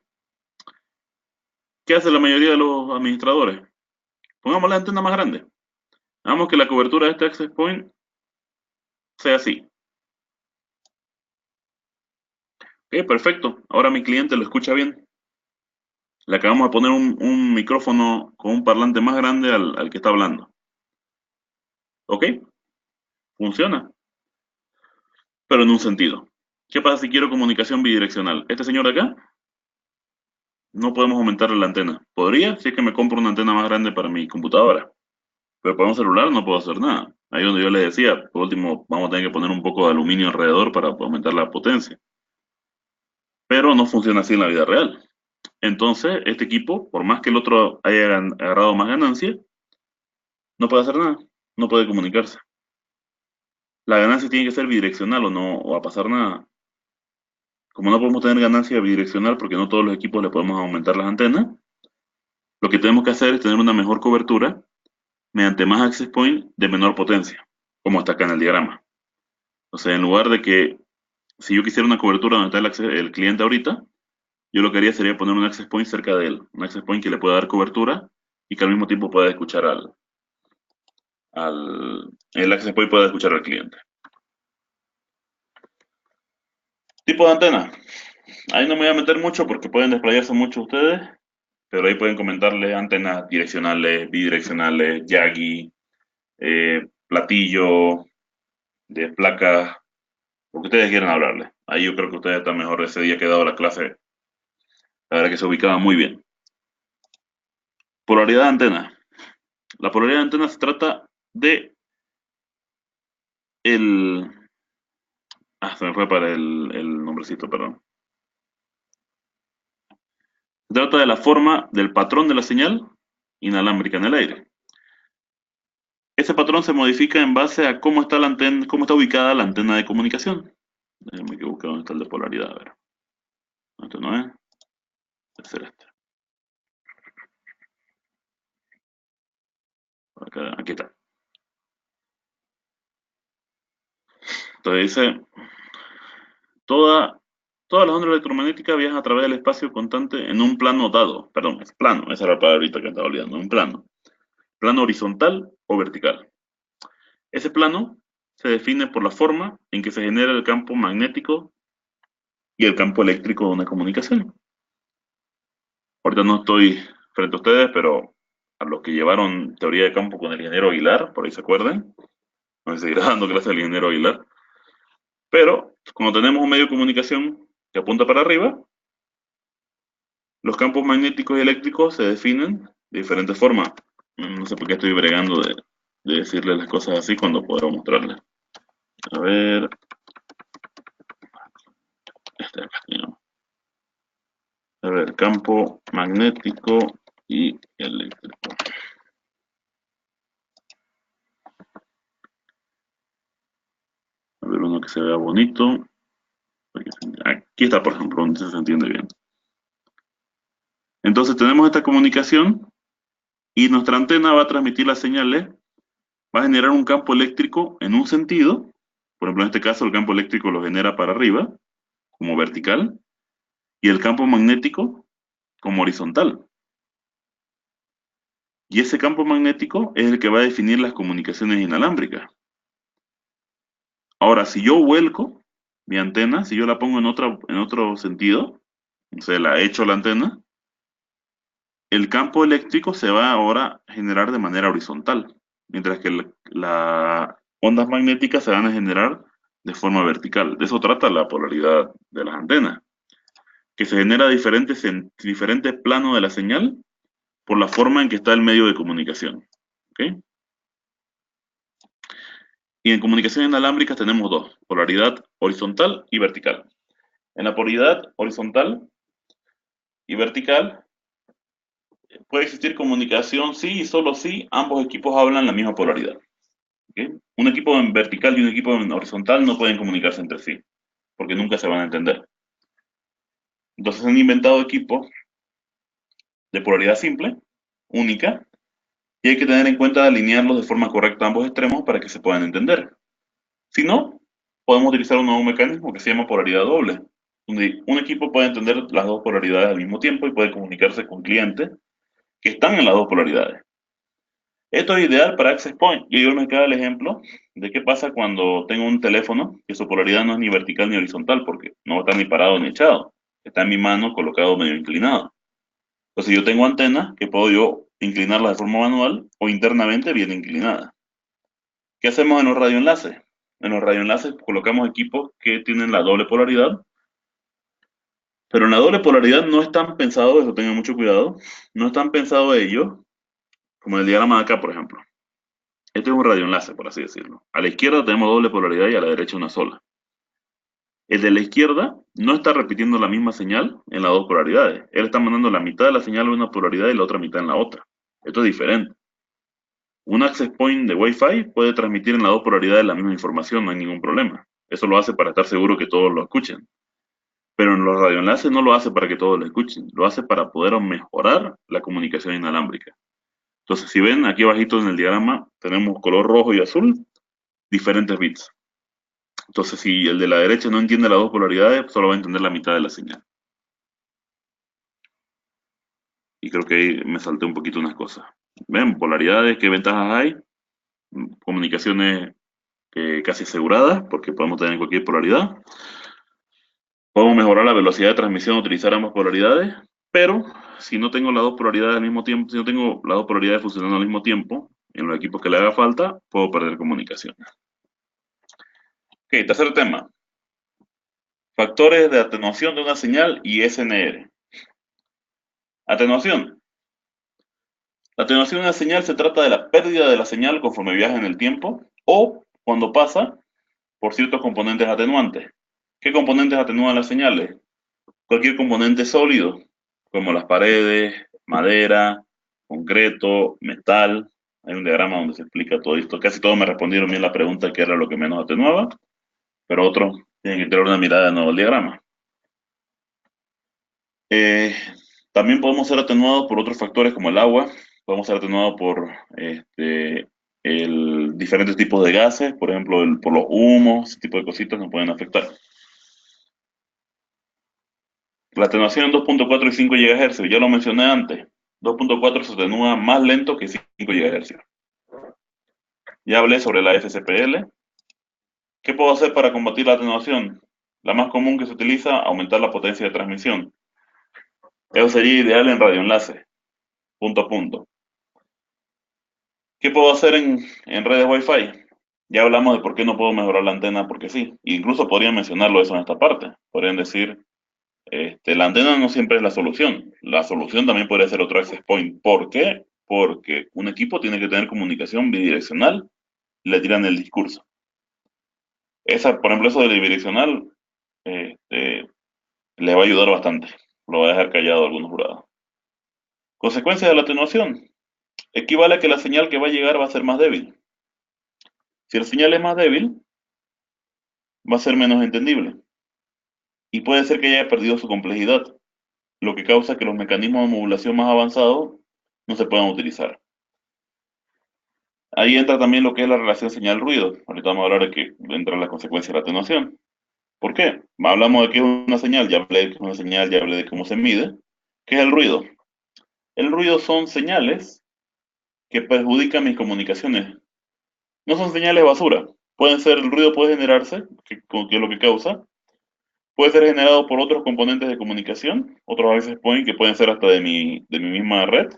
¿Qué hace la mayoría de los administradores? Pongamos la antena más grande. Hagamos que la cobertura de este access point sea así. Ok, perfecto. Ahora mi cliente lo escucha bien. Le acabamos de poner un micrófono con un parlante más grande al que está hablando. ¿Ok? Funciona, pero en un sentido. ¿Qué pasa si quiero comunicación bidireccional? Este señor de acá, no podemos aumentarle la antena. Podría, si es que me compro una antena más grande para mi computadora. Pero para un celular no puedo hacer nada. Ahí donde yo le decía, por último, vamos a tener que poner un poco de aluminio alrededor para aumentar la potencia. Pero no funciona así en la vida real. Entonces, este equipo, por más que el otro haya agarrado más ganancia, no puede hacer nada, no puede comunicarse. La ganancia tiene que ser bidireccional o no o va a pasar nada. Como no podemos tener ganancia bidireccional porque no todos los equipos le podemos aumentar las antenas, lo que tenemos que hacer es tener una mejor cobertura mediante más access point de menor potencia, como está acá en el diagrama. O sea, en lugar de que si yo quisiera una cobertura donde está el cliente ahorita, yo lo que haría sería poner un access point cerca de él, un access point que le pueda dar cobertura y que al mismo tiempo pueda escuchar el access point pueda escuchar al cliente. Tipo de antena. Ahí no me voy a meter mucho porque pueden desplayarse mucho ustedes, pero ahí pueden comentarle antenas direccionales, bidireccionales, Yagi, platillo, de placas, lo que ustedes quieran hablarle. Ahí yo creo que ustedes están mejor ese día que he dado la clase. La verdad que se ubicaba muy bien. Polaridad de antena. La polaridad de antena se trata de el... se me fue para el nombrecito, perdón. Se trata de la forma del patrón de la señal inalámbrica en el aire. Ese patrón se modifica en base a cómo está la antena, cómo está ubicada la antena de comunicación. Déjenme que busque dónde está el de polaridad, a ver. Este no es, debe ser este. Acá, aquí está. Entonces dice, todas las ondas electromagnéticas viajan a través del espacio constante en un plano dado. Perdón, es plano, esa era la palabrita que estaba olvidando, un plano. Plano horizontal o vertical. Ese plano se define por la forma en que se genera el campo magnético y el campo eléctrico de una comunicación. Ahorita no estoy frente a ustedes, pero a los que llevaron teoría de campo con el ingeniero Aguilar, por ahí se acuerdan, no sé si seguirá dando clases al ingeniero Aguilar, pero cuando tenemos un medio de comunicación que apunta para arriba, los campos magnéticos y eléctricos se definen de diferentes formas. No sé por qué estoy bregando de decirles las cosas así cuando puedo mostrarles. A ver, este de acá, digamos. A ver, campo magnético y eléctrico. A ver, uno que se vea bonito. Aquí está, por ejemplo, donde se entiende bien. Entonces tenemos esta comunicación y nuestra antena va a transmitir las señales, va a generar un campo eléctrico en un sentido, por ejemplo en este caso el campo eléctrico lo genera para arriba, como vertical, y el campo magnético como horizontal. Y ese campo magnético es el que va a definir las comunicaciones inalámbricas. Ahora, si yo vuelco mi antena, si yo la pongo en otro sentido, o sea, la echo la antena, el campo eléctrico se va ahora a generar de manera horizontal, mientras que las ondas magnéticas se van a generar de forma vertical. De eso trata la polaridad de las antenas, que se genera en diferentes planos de la señal por la forma en que está el medio de comunicación. ¿Ok? Y en comunicación inalámbricas tenemos dos, polaridad horizontal y vertical. En la polaridad horizontal y vertical puede existir comunicación sí y solo si ambos equipos hablan la misma polaridad. ¿Okay? Un equipo en vertical y un equipo en horizontal no pueden comunicarse entre sí, porque nunca se van a entender. Entonces han inventado equipos de polaridad simple, única, y hay que tener en cuenta alinearlos de forma correcta a ambos extremos para que se puedan entender. Si no, podemos utilizar un nuevo mecanismo que se llama polaridad doble, donde un equipo puede entender las dos polaridades al mismo tiempo y puede comunicarse con clientes que están en las dos polaridades. Esto es ideal para access point. Y yo me queda el ejemplo de qué pasa cuando tengo un teléfono que su polaridad no es ni vertical ni horizontal, porque no va a estar ni parado ni echado. Está en mi mano colocado medio inclinado. Entonces yo tengo antenas que puedo yo inclinarlas de forma manual o internamente bien inclinadas. ¿Qué hacemos en los radioenlaces? En los radioenlaces colocamos equipos que tienen la doble polaridad, pero en la doble polaridad no están pensados, eso tengan mucho cuidado, no están pensados ellos, como en el diagrama de acá, por ejemplo. Este es un radioenlace, por así decirlo. A la izquierda tenemos doble polaridad y a la derecha una sola. El de la izquierda no está repitiendo la misma señal en las dos polaridades. Él está mandando la mitad de la señal en una polaridad y la otra mitad en la otra. Esto es diferente. Un access point de Wi-Fi puede transmitir en las dos polaridades la misma información, no hay ningún problema. Eso lo hace para estar seguro que todos lo escuchen. Pero en los radioenlaces no lo hace para que todos lo escuchen, lo hace para poder mejorar la comunicación inalámbrica. Entonces, si ven aquí abajito en el diagrama, tenemos color rojo y azul, diferentes bits. Entonces, si el de la derecha no entiende las dos polaridades, solo va a entender la mitad de la señal. Y creo que ahí me salté un poquito unas cosas. ¿Ven? Polaridades, ¿qué ventajas hay? Comunicaciones casi aseguradas, porque podemos tener cualquier polaridad. Podemos mejorar la velocidad de transmisión, utilizar ambas polaridades, pero si no tengo las dos polaridades al mismo tiempo, si no tengo las dos polaridades funcionando al mismo tiempo, en los equipos que le haga falta, puedo perder comunicación. Ok, tercer tema. Factores de atenuación de una señal y SNR. Atenuación. La atenuación de una señal se trata de la pérdida de la señal conforme viaja en el tiempo o cuando pasa por ciertos componentes atenuantes. ¿Qué componentes atenúan las señales? Cualquier componente sólido, como las paredes, madera, concreto, metal. Hay un diagrama donde se explica todo esto. Casi todos me respondieron bien la pregunta qué era lo que menos atenuaba, pero otros tienen que tener una mirada de nuevo al diagrama. Eh, También podemos ser atenuados por otros factores como el agua, podemos ser atenuados por diferentes tipos de gases, por ejemplo, por los humos, ese tipo de cositas nos pueden afectar. La atenuación en 2.4 y 5 GHz, ya lo mencioné antes. 2.4 se atenúa más lento que 5 GHz. Ya hablé sobre la FCPL. ¿Qué puedo hacer para combatir la atenuación? La más común que se utiliza, aumentar la potencia de transmisión. Eso sería ideal en radioenlace, punto a punto. ¿Qué puedo hacer en redes Wi-Fi? Ya hablamos de por qué no puedo mejorar la antena porque sí. Incluso podrían mencionarlo eso en esta parte. Podrían decir, la antena no siempre es la solución. La solución también podría ser otro access point. ¿Por qué? Porque un equipo tiene que tener comunicación bidireccional y le tiran el discurso. Por ejemplo, eso de la bidireccional le va a ayudar bastante. Lo va a dejar callado a algunos jurados. Consecuencias de la atenuación. Equivale a que la señal que va a llegar va a ser más débil. Si la señal es más débil, va a ser menos entendible. Y puede ser que haya perdido su complejidad, lo que causa que los mecanismos de modulación más avanzados no se puedan utilizar. Ahí entra también lo que es la relación señal-ruido. Ahorita vamos a hablar de que entra la consecuencia de la atenuación. ¿Por qué? Hablamos de qué es una señal, ya hablé de qué es una señal, ya hablé de cómo se mide. ¿Qué es el ruido? El ruido son señales que perjudican mis comunicaciones. No son señales basura. El ruido puede generarse, que es lo que causa. Puede ser generado por otros componentes de comunicación, otros a veces que pueden ser hasta de mi misma red,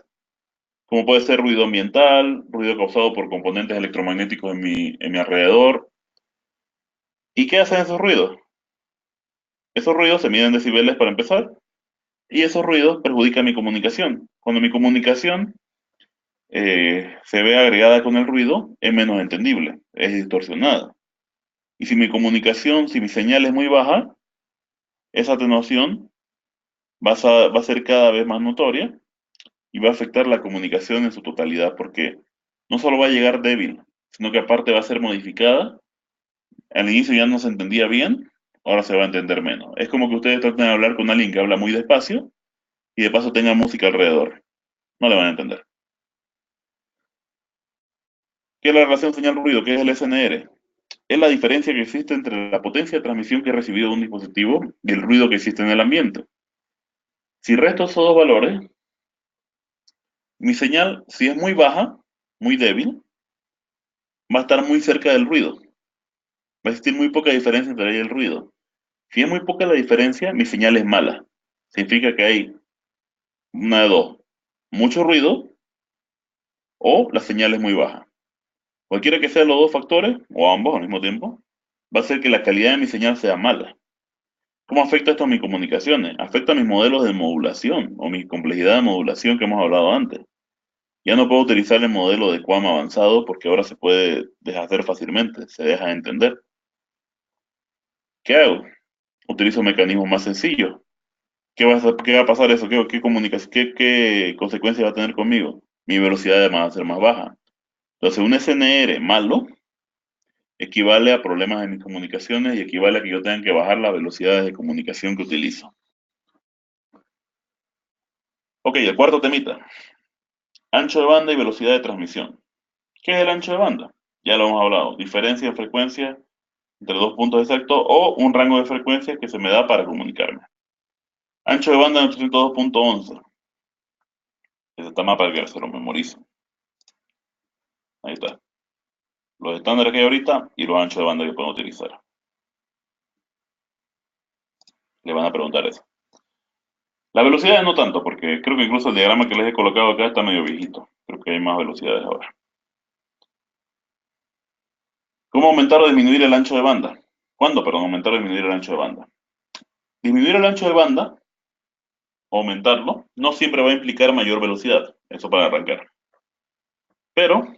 como puede ser ruido ambiental, ruido causado por componentes electromagnéticos en mi alrededor. ¿Y qué hacen esos ruidos? Esos ruidos se miden en decibeles para empezar, y esos ruidos perjudican mi comunicación. Cuando mi comunicación se ve agregada con el ruido, es menos entendible, es distorsionada. Y si mi comunicación, si mi señal es muy baja, esa atenuación va a ser cada vez más notoria y va a afectar la comunicación en su totalidad, porque no solo va a llegar débil, sino que aparte va a ser modificada. Al inicio ya no se entendía bien, ahora se va a entender menos. Es como que ustedes traten de hablar con alguien que habla muy despacio y de paso tenga música alrededor. No le van a entender. ¿Qué es la relación señal-ruido? ¿Qué es el SNR? Es la diferencia que existe entre la potencia de transmisión que he recibido de un dispositivo y el ruido que existe en el ambiente. Si resto esos dos valores, mi señal, si es muy baja, muy débil, va a estar muy cerca del ruido. Va a existir muy poca diferencia entre ella y el ruido. Si es muy poca la diferencia, mi señal es mala. Significa que hay una de dos: mucho ruido o la señal es muy baja. Cualquiera que sean los dos factores, o ambos al mismo tiempo, va a hacer que la calidad de mi señal sea mala. ¿Cómo afecta esto a mis comunicaciones? Afecta a mis modelos de modulación o mi complejidad de modulación que hemos hablado antes. Ya no puedo utilizar el modelo de QAM avanzado porque ahora se puede deshacer fácilmente, se deja de entender. ¿Qué hago? Utilizo mecanismos más sencillos. ¿Qué va a pasar eso? ¿Qué consecuencias va a tener conmigo? Mi velocidad va a ser más baja. Entonces, un SNR malo equivale a problemas en mis comunicaciones y equivale a que yo tenga que bajar las velocidades de comunicación que utilizo. Ok, el cuarto temita: ancho de banda y velocidad de transmisión. ¿Qué es el ancho de banda? Ya lo hemos hablado. Diferencia en frecuencia entre dos puntos exactos o un rango de frecuencias que se me da para comunicarme. Ancho de banda 802.11. Ese está más para que se lo memorice. Ahí está. Los estándares que hay ahorita y los anchos de banda que pueden utilizar. Le van a preguntar eso. La velocidad no tanto, porque creo que incluso el diagrama que les he colocado acá está medio viejito. Creo que hay más velocidades ahora. ¿Cómo aumentar o disminuir el ancho de banda? ¿Cuándo, perdón, aumentar o disminuir el ancho de banda? Disminuir el ancho de banda, o aumentarlo, no siempre va a implicar mayor velocidad. Eso para arrancar. Pero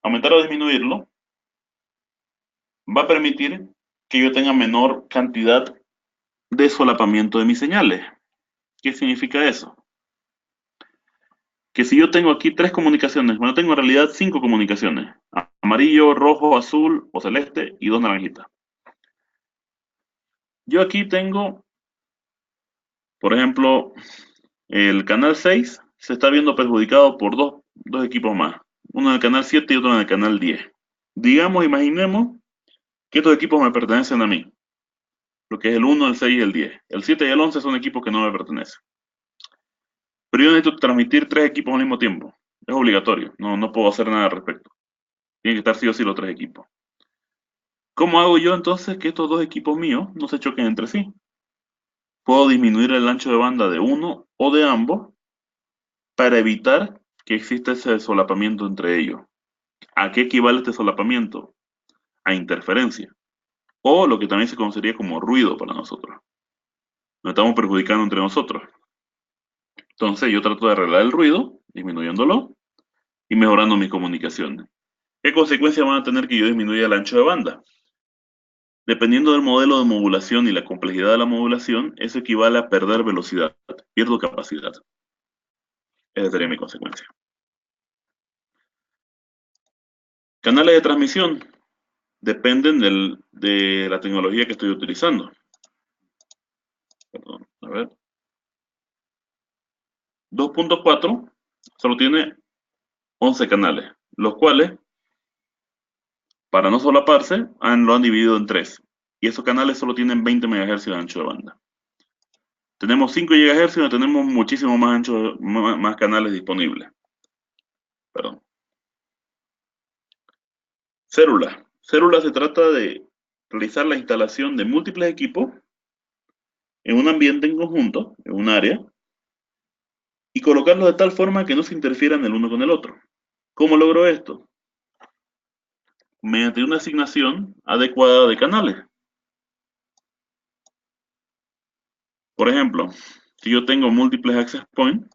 aumentar o disminuirlo va a permitir que yo tenga menor cantidad de solapamiento de mis señales. ¿Qué significa eso? Que si yo tengo aquí 3 comunicaciones, bueno, tengo en realidad 5 comunicaciones, amarillo, rojo, azul o celeste y 2 naranjitas. Yo aquí tengo, por ejemplo, el canal 6 se está viendo perjudicado por dos equipos más, uno en el canal 7 y otro en el canal 10. Digamos, imaginemos que estos equipos me pertenecen a mí, lo que es el 1, el 6 y el 10. El 7 y el 11 son equipos que no me pertenecen. Pero yo necesito transmitir 3 equipos al mismo tiempo. Es obligatorio, no puedo hacer nada al respecto. Tienen que estar sí o sí los 3 equipos. ¿Cómo hago yo entonces que estos 2 equipos míos no se choquen entre sí? Puedo disminuir el ancho de banda de uno o de ambos para evitar que exista ese solapamiento entre ellos. ¿A qué equivale este solapamiento? A interferencia, o lo que también se conocería como ruido para nosotros. Nos estamos perjudicando entre nosotros. Entonces yo trato de arreglar el ruido, disminuyéndolo y mejorando mis comunicaciones. ¿Qué consecuencias van a tener que yo disminuya el ancho de banda? Dependiendo del modelo de modulación y la complejidad de la modulación, eso equivale a perder velocidad, pierdo capacidad. Esa sería mi consecuencia. Canales de transmisión dependen de la tecnología que estoy utilizando. Perdón, a ver. 2.4 solo tiene 11 canales, los cuales, para no solaparse, lo han dividido en 3. Y esos canales solo tienen 20 MHz de ancho de banda. Tenemos 5 GHz y tenemos muchísimo más más canales disponibles. Perdón. Célula. Célula se trata de realizar la instalación de múltiples equipos en un ambiente en conjunto, en un área, y colocarlos de tal forma que no se interfieran el uno con el otro. ¿Cómo logro esto? Mediante una asignación adecuada de canales. Por ejemplo, si yo tengo múltiples access points,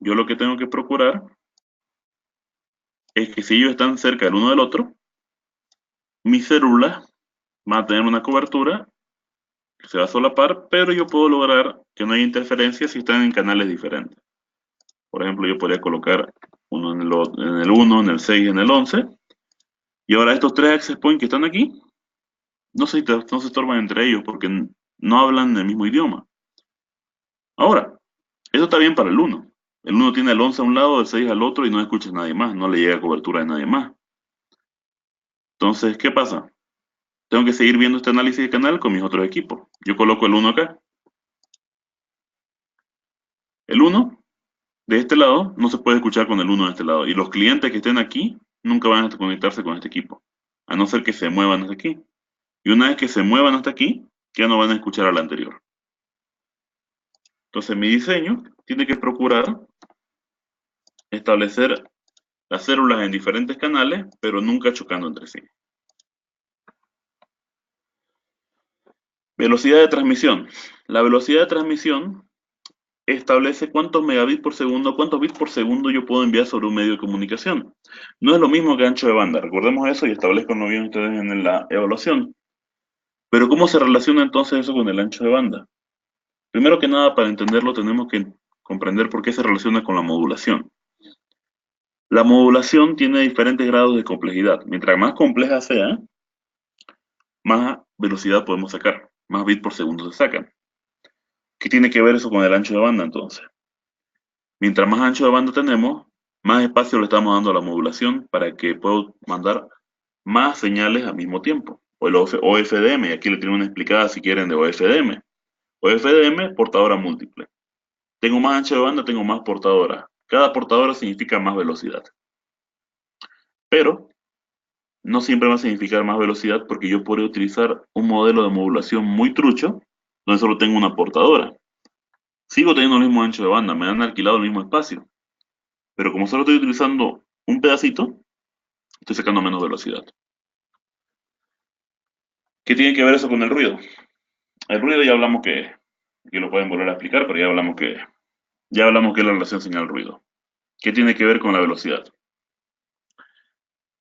yo lo que tengo que procurar es que si ellos están cerca el uno del otro, mis células van a tener una cobertura que se va a solapar, pero yo puedo lograr que no haya interferencia si están en canales diferentes. Por ejemplo, yo podría colocar uno en el 1, en el 6 y en el 11. Y ahora estos 3 access points que están aquí no se estorban entre ellos porque no hablan el mismo idioma. Ahora, eso está bien para el 1. El 1 tiene el 11 a un lado, el 6 al otro y no escucha a nadie más, no le llega cobertura de nadie más. Entonces, ¿qué pasa? Tengo que seguir viendo este análisis de canal con mis otros equipos. Yo coloco el 1 acá. El 1 de este lado no se puede escuchar con el 1 de este lado. Y los clientes que estén aquí nunca van a conectarse con este equipo, a no ser que se muevan hasta aquí. Y una vez que se muevan hasta aquí, ya no van a escuchar al anterior. Entonces mi diseño tiene que procurar establecer las células en diferentes canales, pero nunca chocando entre sí. Velocidad de transmisión. La velocidad de transmisión establece cuántos megabits por segundo, cuántos bits por segundo yo puedo enviar sobre un medio de comunicación. No es lo mismo que ancho de banda, recordemos eso y establezcanlo bien ustedes en la evaluación. Pero ¿cómo se relaciona entonces eso con el ancho de banda? Primero que nada, para entenderlo tenemos que comprender por qué se relaciona con la modulación. La modulación tiene diferentes grados de complejidad. Mientras más compleja sea, más velocidad podemos sacar, más bits por segundo se sacan. ¿Qué tiene que ver eso con el ancho de banda entonces? Mientras más ancho de banda tenemos, más espacio le estamos dando a la modulación para que pueda mandar más señales al mismo tiempo. O el OFDM, y aquí le tengo una explicada si quieren de OFDM. OFDM, portadora múltiple. Tengo más ancho de banda, tengo más portadora. Cada portadora significa más velocidad. Pero no siempre va a significar más velocidad porque yo podría utilizar un modelo de modulación muy trucho donde solo tengo una portadora. Sigo teniendo el mismo ancho de banda, me han alquilado el mismo espacio. Pero como solo estoy utilizando un pedacito, estoy sacando menos velocidad. ¿Qué tiene que ver eso con el ruido? El ruido ya hablamos que lo pueden volver a explicar, pero ya hablamos que es la relación señal-ruido. ¿Qué tiene que ver con la velocidad?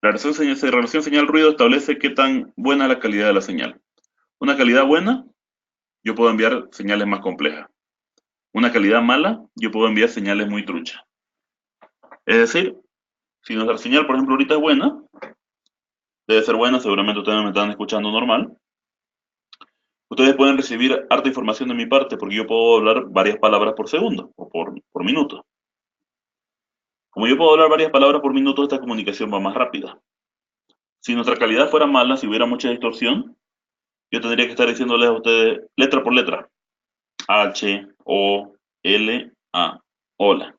La relación señal-ruido establece qué tan buena es la calidad de la señal. Una calidad buena, yo puedo enviar señales más complejas. Una calidad mala, yo puedo enviar señales muy truchas. Es decir, si nuestra señal, por ejemplo, ahorita es buena, debe ser buena, seguramente ustedes me están escuchando normal. Ustedes pueden recibir harta información de mi parte porque yo puedo hablar varias palabras por segundo o por minuto. Como yo puedo hablar varias palabras por minuto, esta comunicación va más rápida. Si nuestra calidad fuera mala, si hubiera mucha distorsión, yo tendría que estar diciéndoles a ustedes letra por letra. H, O, L, A. Hola.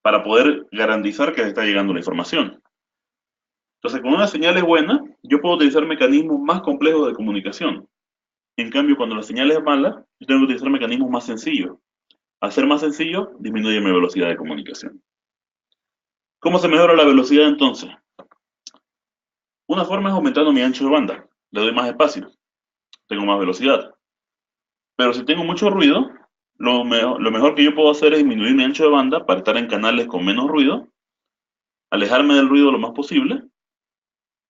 Para poder garantizar que les está llegando la información. Entonces, con una señal es buena, yo puedo utilizar mecanismos más complejos de comunicación. En cambio, cuando la señal es mala, yo tengo que utilizar mecanismos más sencillos. Al ser más sencillo, disminuye mi velocidad de comunicación. ¿Cómo se mejora la velocidad entonces? Una forma es aumentando mi ancho de banda. Le doy más espacio, tengo más velocidad. Pero si tengo mucho ruido, lo mejor que yo puedo hacer es disminuir mi ancho de banda para estar en canales con menos ruido, alejarme del ruido lo más posible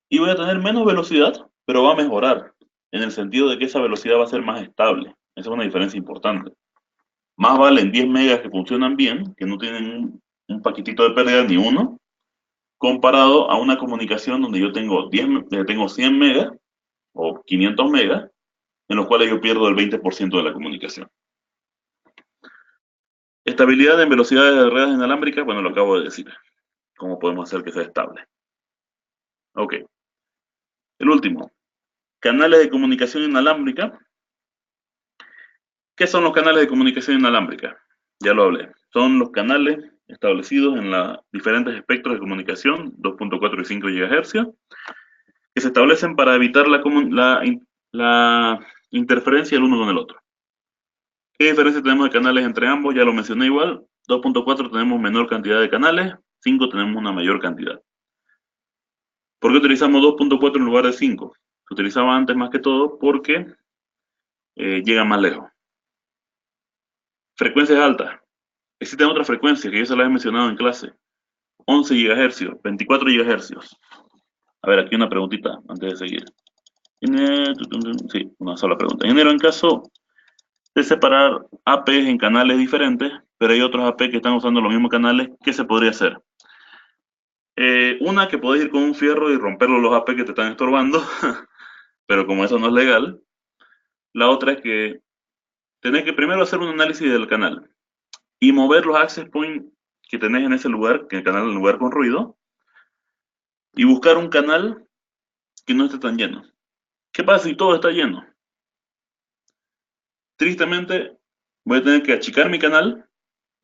y voy a tener menos velocidad, pero va a mejorar en el sentido de que esa velocidad va a ser más estable. Esa es una diferencia importante. Más valen 10 megas que funcionan bien, que no tienen un paquetito de pérdida ni uno, comparado a una comunicación donde yo tengo 100 megas o 500 megas, en los cuales yo pierdo el 20% de la comunicación. Estabilidad en velocidades de redes inalámbricas, bueno, lo acabo de decir. ¿Cómo podemos hacer que sea estable? Ok. El último. Canales de comunicación inalámbrica. ¿Qué son los canales de comunicación inalámbrica? Ya lo hablé. Son los canales establecidos en los diferentes espectros de comunicación, 2.4 y 5 GHz, que se establecen para evitar la interferencia el uno con el otro. ¿Qué diferencia tenemos de canales entre ambos? Ya lo mencioné igual. 2.4 tenemos menor cantidad de canales, 5 tenemos una mayor cantidad. ¿Por qué utilizamos 2.4 en lugar de 5? Se utilizaba antes más que todo porque llega más lejos. Frecuencias altas. Existen otras frecuencias que yo se las he mencionado en clase. 11 GHz, 24 GHz. A ver, aquí una preguntita antes de seguir. Sí, una sola pregunta. Ingeniero, en caso de separar APs en canales diferentes, pero hay otros AP que están usando los mismos canales, ¿qué se podría hacer? Una que podés ir con un fierro y romperlo los AP que te están estorbando, pero como eso no es legal. La otra es que tenés que primero hacer un análisis del canal y mover los access points que tenés en ese lugar, que el canal es un lugar con ruido, y buscar un canal que no esté tan lleno. ¿Qué pasa si todo está lleno? Tristemente, voy a tener que achicar mi canal,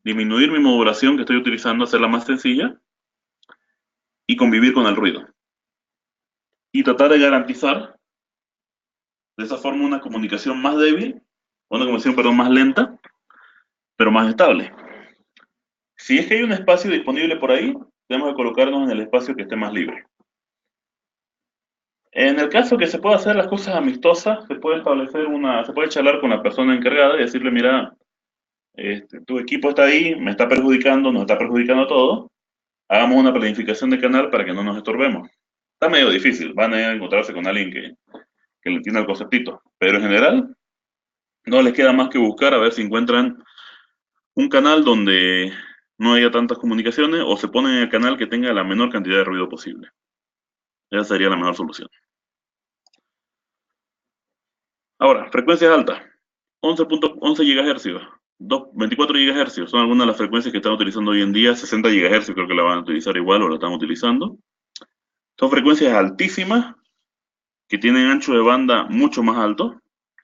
disminuir mi modulación que estoy utilizando, hacerla más sencilla y convivir con el ruido. Y tratar de garantizar de esa forma una comunicación más débil, una comunicación, perdón, más lenta, pero más estable. Si es que hay un espacio disponible por ahí, tenemos que colocarnos en el espacio que esté más libre. En el caso que se pueda hacer las cosas amistosas, se puede se puede charlar con la persona encargada y decirle, mira, tu equipo está ahí, me está perjudicando, nos está perjudicando a todos, hagamos una planificación de canal para que no nos estorbemos. Está medio difícil, van a encontrarse con alguien que le entienda el conceptito, pero en general no les queda más que buscar a ver si encuentran un canal donde no haya tantas comunicaciones o se ponen en el canal que tenga la menor cantidad de ruido posible. Esa sería la mejor solución. Ahora, frecuencias altas. 11.11 GHz, 24 GHz son algunas de las frecuencias que están utilizando hoy en día. 60 GHz creo que la van a utilizar igual o la están utilizando. Son frecuencias altísimas que tienen ancho de banda mucho más alto,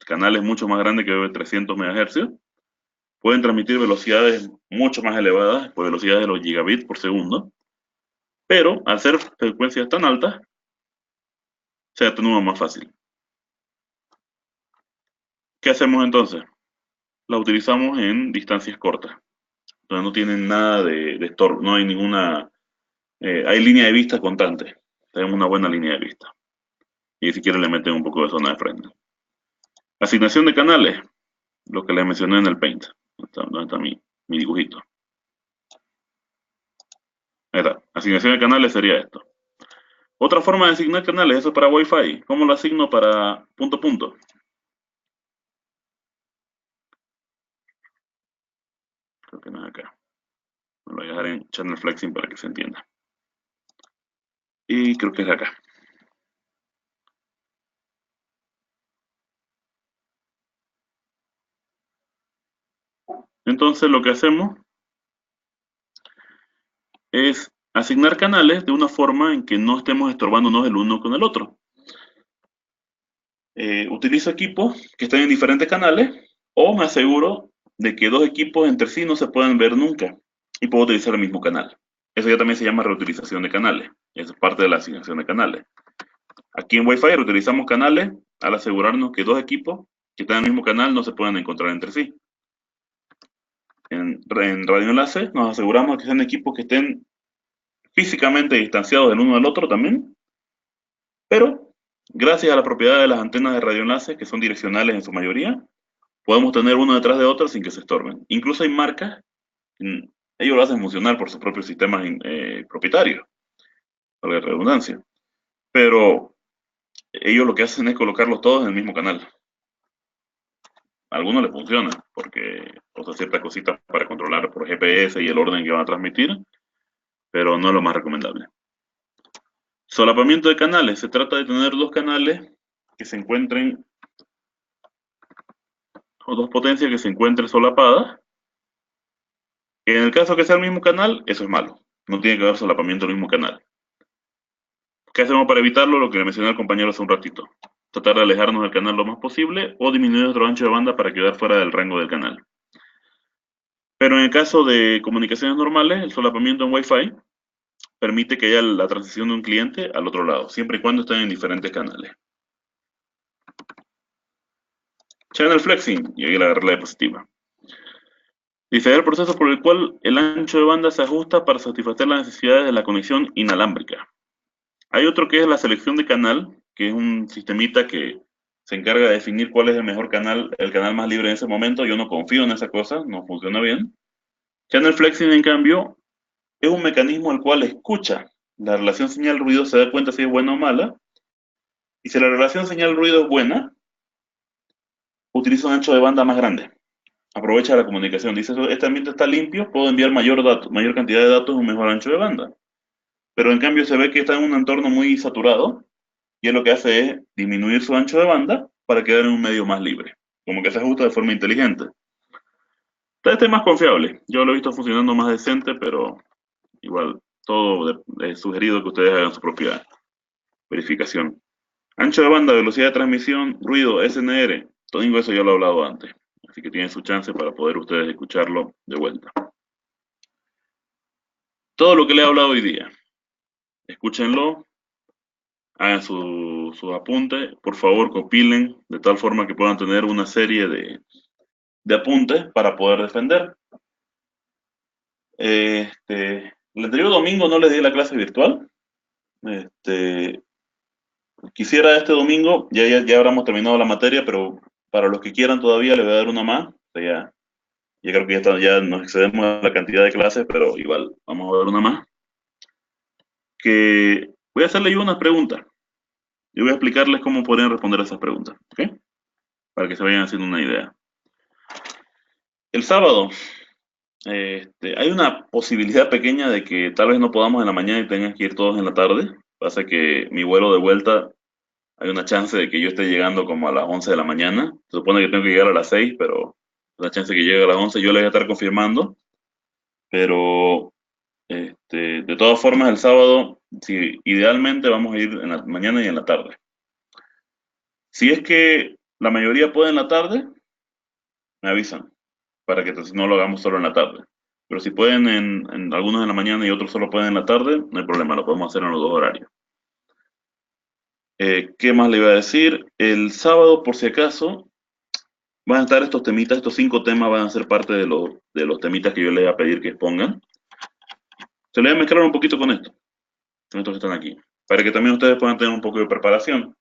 canales mucho más grandes que 300 MHz. Pueden transmitir velocidades mucho más elevadas, por velocidades de los gigabits por segundo. Pero al ser frecuencias tan altas, se atenúa más fácil. ¿Qué hacemos entonces? La utilizamos en distancias cortas. Entonces no tienen nada de estorbo, no hay ninguna. Hay línea de vista constante. Tenemos una buena línea de vista. Y si quieren le meten un poco de zona de frente. Asignación de canales, lo que les mencioné en el Paint. ¿Dónde está mi dibujito? Ahí está. Asignación de canales sería esto. Otra forma de asignar canales, eso es para Wi-Fi. ¿Cómo lo asigno para punto punto? Creo que no es acá. Me lo voy a dejar en Channel Flexing para que se entienda. Y creo que es acá. Entonces lo que hacemos es asignar canales de una forma en que no estemos estorbándonos el uno con el otro. Utilizo equipos que estén en diferentes canales o me aseguro de que dos equipos entre sí no se pueden ver nunca y puedo utilizar el mismo canal. Eso ya también se llama reutilización de canales. Eso es parte de la asignación de canales. Aquí en Wi-Fi reutilizamos canales al asegurarnos que dos equipos que están en el mismo canal no se pueden encontrar entre sí. En radioenlace nos aseguramos que sean equipos que estén físicamente distanciados del uno del otro también, pero gracias a la propiedad de las antenas de radioenlace, que son direccionales en su mayoría, podemos tener uno detrás de otro sin que se estorben. Incluso hay marcas, mm, ellos lo hacen funcionar por sus propios sistemas propietarios, por la redundancia, pero ellos lo que hacen es colocarlos todos en el mismo canal. A algunos les funciona, porque usa ciertas cositas para controlar por GPS y el orden que van a transmitir, pero no es lo más recomendable. Solapamiento de canales. Se trata de tener dos canales que se encuentren, o dos potencias que se encuentren solapadas. En el caso que sea el mismo canal, eso es malo. No tiene que haber solapamiento en el mismo canal. ¿Qué hacemos para evitarlo? Lo que le mencioné al compañero hace un ratito. Tratar de alejarnos del canal lo más posible o disminuir nuestro ancho de banda para quedar fuera del rango del canal. Pero en el caso de comunicaciones normales, el solapamiento en Wi-Fi permite que haya la transición de un cliente al otro lado, siempre y cuando estén en diferentes canales. Channel flexing, y ahí le agarré la diapositiva. Dice el proceso por el cual el ancho de banda se ajusta para satisfacer las necesidades de la conexión inalámbrica. Hay otro que es la selección de canal, que es un sistemita que se encarga de definir cuál es el mejor canal, el canal más libre en ese momento. Yo no confío en esa cosa, no funciona bien. Channel flexing, en cambio, es un mecanismo el cual escucha la relación señal-ruido, se da cuenta si es buena o mala, y si la relación señal-ruido es buena, utiliza un ancho de banda más grande. Aprovecha la comunicación. Dice, este ambiente está limpio, puedo enviar mayor cantidad de datos en un mejor ancho de banda. Pero en cambio se ve que está en un entorno muy saturado y él lo que hace es disminuir su ancho de banda para quedar en un medio más libre. Como que se ajusta de forma inteligente. Este es más confiable. Yo lo he visto funcionando más decente, pero igual todo es sugerido que ustedes hagan su propia verificación. Ancho de banda, velocidad de transmisión, ruido, SNR. Todo eso ya lo he hablado antes. Así que tienen su chance para poder ustedes escucharlo de vuelta. Todo lo que le he hablado hoy día, escúchenlo, hagan sus apuntes, por favor compilen de tal forma que puedan tener una serie de apuntes para poder defender. El anterior domingo no les di la clase virtual. Este, Quisiera este domingo, ya habremos terminado la materia, pero para los que quieran todavía les voy a dar una más. O sea, ya creo que ya nos excedemos a la cantidad de clases, pero igual vamos a ver una más. Que voy a hacerle yo unas preguntas. Yo voy a explicarles cómo podrían responder a esas preguntas, ¿ok? Para que se vayan haciendo una idea. El sábado, hay una posibilidad pequeña de que tal vez no podamos en la mañana y tengan que ir todos en la tarde. Pasa que mi vuelo de vuelta, hay una chance de que yo esté llegando como a las 11 de la mañana. Se supone que tengo que llegar a las 6, pero la chance de que llegue a las 11 yo le voy a estar confirmando. Pero de todas formas, el sábado, sí, idealmente vamos a ir en la mañana y en la tarde. Si es que la mayoría puede en la tarde, me avisan para que no lo hagamos solo en la tarde. Pero si pueden en algunos en la mañana y otros solo pueden en la tarde, no hay problema, lo podemos hacer en los dos horarios. ¿Qué más le iba a decir? El sábado, por si acaso, van a estar estos temitas, estos 5 temas van a ser parte de los temitas que yo les voy a pedir que expongan. Se les voy a mezclar un poquito con estos que están aquí, para que también ustedes puedan tener un poco de preparación.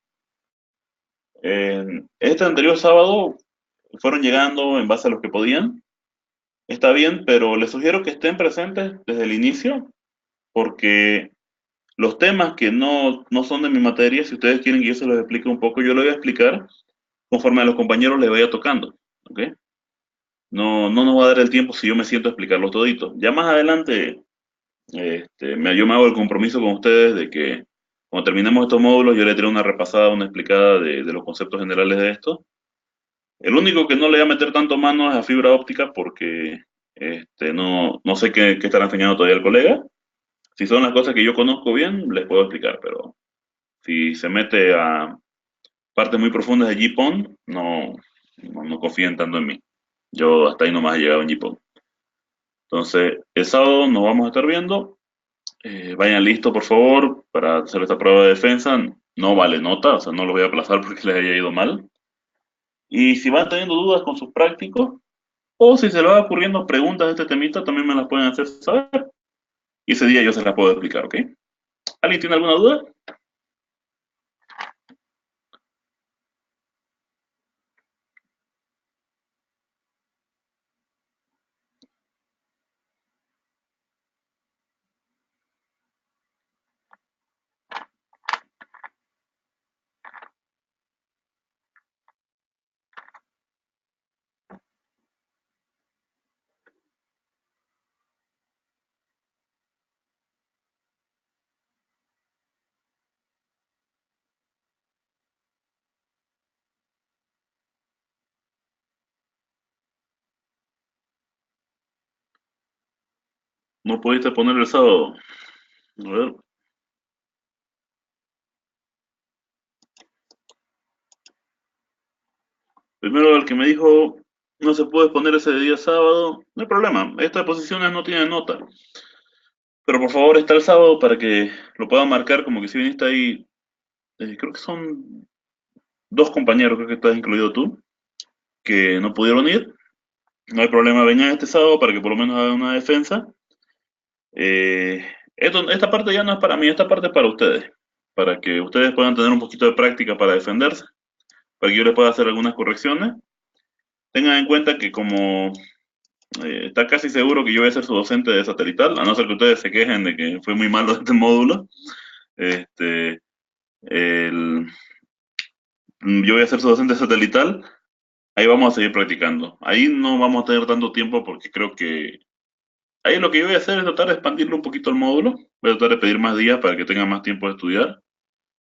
Este anterior sábado fueron llegando en base a los que podían. Está bien, pero les sugiero que estén presentes desde el inicio, porque Los temas que no son de mi materia, si ustedes quieren que yo se los explique un poco, yo lo voy a explicar conforme a los compañeros les vaya tocando, ¿ok? No nos va a dar el tiempo si yo me siento a explicarlo todito. Ya más adelante, yo me hago el compromiso con ustedes de que cuando terminemos estos módulos, yo le traigo una repasada, una explicada de los conceptos generales de esto. El único que no le voy a meter tanto mano es a fibra óptica porque no sé qué estará enseñando todavía el colega. Si son las cosas que yo conozco bien, les puedo explicar, pero si se mete a partes muy profundas de GPON, no confíen tanto en mí. Yo hasta ahí nomás he llegado en GPON. Entonces, el sábado nos vamos a estar viendo. Vayan listos, por favor, para hacer esta prueba de defensa. No vale nota, o sea, no lo voy a aplazar porque les haya ido mal. Y si van teniendo dudas con sus prácticos, o si se les va ocurriendo preguntas de este temita, también me las pueden hacer saber. Y ese día yo se las puedo explicar, ¿ok? ¿Alguien tiene alguna duda? ¿No pudiste poner el sábado? A ver. Primero el que me dijo, no se puede poner ese día sábado, no hay problema, estas posiciones no tienen nota. Pero por favor está el sábado para que lo puedan marcar como que si viniste ahí, creo que son dos compañeros, creo que estás incluido tú, que no pudieron ir. No hay problema, vengan este sábado para que por lo menos hagan una defensa. Esta parte ya no es para mí, esta parte es para ustedes, para que ustedes puedan tener un poquito de práctica para defenderse, para que yo les pueda hacer algunas correcciones. Tengan en cuenta que como está casi seguro que yo voy a ser su docente de satelital, a no ser que ustedes se quejen de que fue muy malo este módulo. Este, el- yo voy a ser su docente satelital, ahí vamos a seguir practicando. Ahí no vamos a tener tanto tiempo porque creo que ahí lo que yo voy a hacer es tratar de expandirlo un poquito el módulo. Voy a tratar de pedir más días para que tengan más tiempo de estudiar,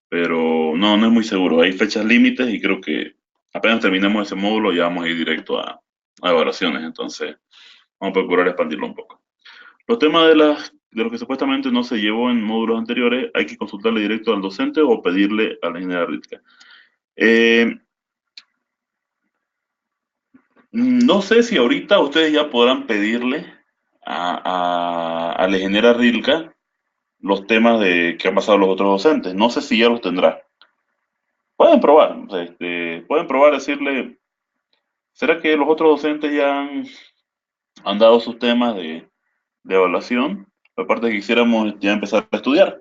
pero no es muy seguro. Hay fechas límites y creo que apenas terminemos ese módulo ya vamos a ir directo a evaluaciones. Entonces, vamos a procurar expandirlo un poco. Los temas de lo que supuestamente no se llevó en módulos anteriores, hay que consultarle directo al docente o pedirle a la ingeniera Ritka. Eh, no sé si ahorita ustedes ya podrán pedirle a la ingeniera Rilka los temas que han pasado los otros docentes. No sé si ya los tendrá. Pueden probar, o sea, pueden probar decirle, ¿será que los otros docentes ya han dado sus temas de evaluación? Aparte que quisiéramos ya empezar a estudiar.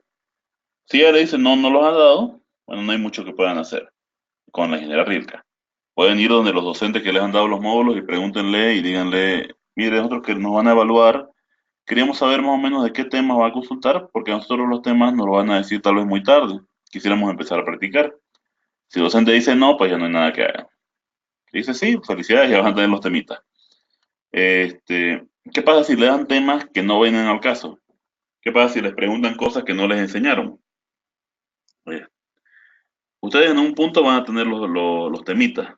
Si ella le dice no los han dado, bueno, no hay mucho que puedan hacer con la ingeniera Rilka. Pueden ir donde los docentes que les han dado los módulos y pregúntenle y díganle, mire, nosotros que nos van a evaluar, queríamos saber más o menos de qué temas va a consultar, porque a nosotros los temas nos lo van a decir tal vez muy tarde. Quisiéramos empezar a practicar. Si el docente dice no, pues ya no hay nada que haga. Si dice sí, felicidades, ya van a tener los temitas. ¿Qué pasa si le dan temas que no vienen al caso? ¿Qué pasa si les preguntan cosas que no les enseñaron? Eh, Ustedes en un punto van a tener los temitas.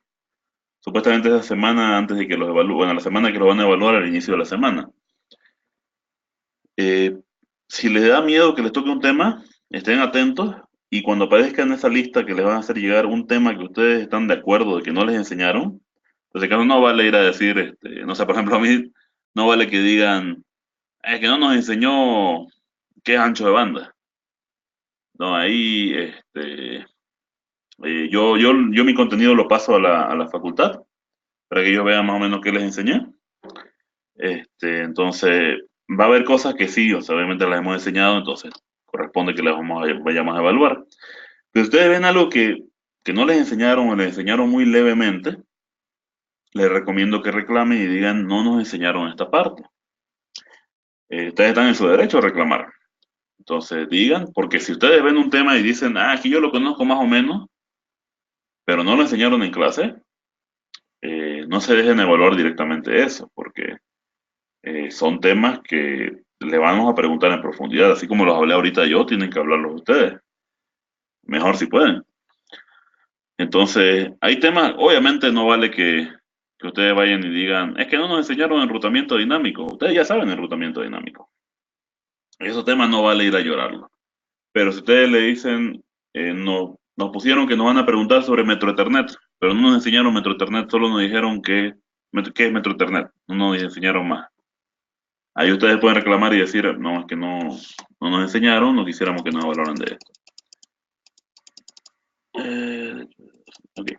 Supuestamente esa semana antes de que los evalúen, bueno, la semana que los van a evaluar al inicio de la semana. Eh, si les da miedo que les toque un tema, estén atentos y cuando aparezca en esa lista que les van a hacer llegar un tema que ustedes están de acuerdo de que no les enseñaron, pues caso no vale ir a decir, no sé, por ejemplo, a mí no vale que digan, es que no nos enseñó qué es ancho de banda. No, ahí, yo mi contenido lo paso a la facultad para que ellos vean más o menos qué les enseñé. Entonces, va a haber cosas que sí, o sea, obviamente las hemos enseñado, entonces corresponde que las vayamos a evaluar. Si ustedes ven algo que no les enseñaron o les enseñaron muy levemente, les recomiendo que reclamen y digan, no nos enseñaron esta parte. Ustedes están en su derecho a reclamar. Entonces digan, porque si ustedes ven un tema y dicen, ah, aquí yo lo conozco más o menos, pero no lo enseñaron en clase, no se dejen evaluar directamente eso, porque son temas que le vamos a preguntar en profundidad, así como los hablé ahorita yo, tienen que hablarlos ustedes, mejor si pueden. Entonces, hay temas, obviamente no vale que ustedes vayan y digan, es que no nos enseñaron enrutamiento dinámico, ustedes ya saben enrutamiento dinámico, esos temas no vale ir a llorarlo. Pero si ustedes le dicen, no, nos pusieron que nos van a preguntar sobre Metro Ethernet, pero no nos enseñaron Metro Ethernet, solo nos dijeron qué es Metro Ethernet, no nos enseñaron más. Ahí ustedes pueden reclamar y decir, no, es que no nos enseñaron, no quisiéramos que nos hablaran de esto. Ok.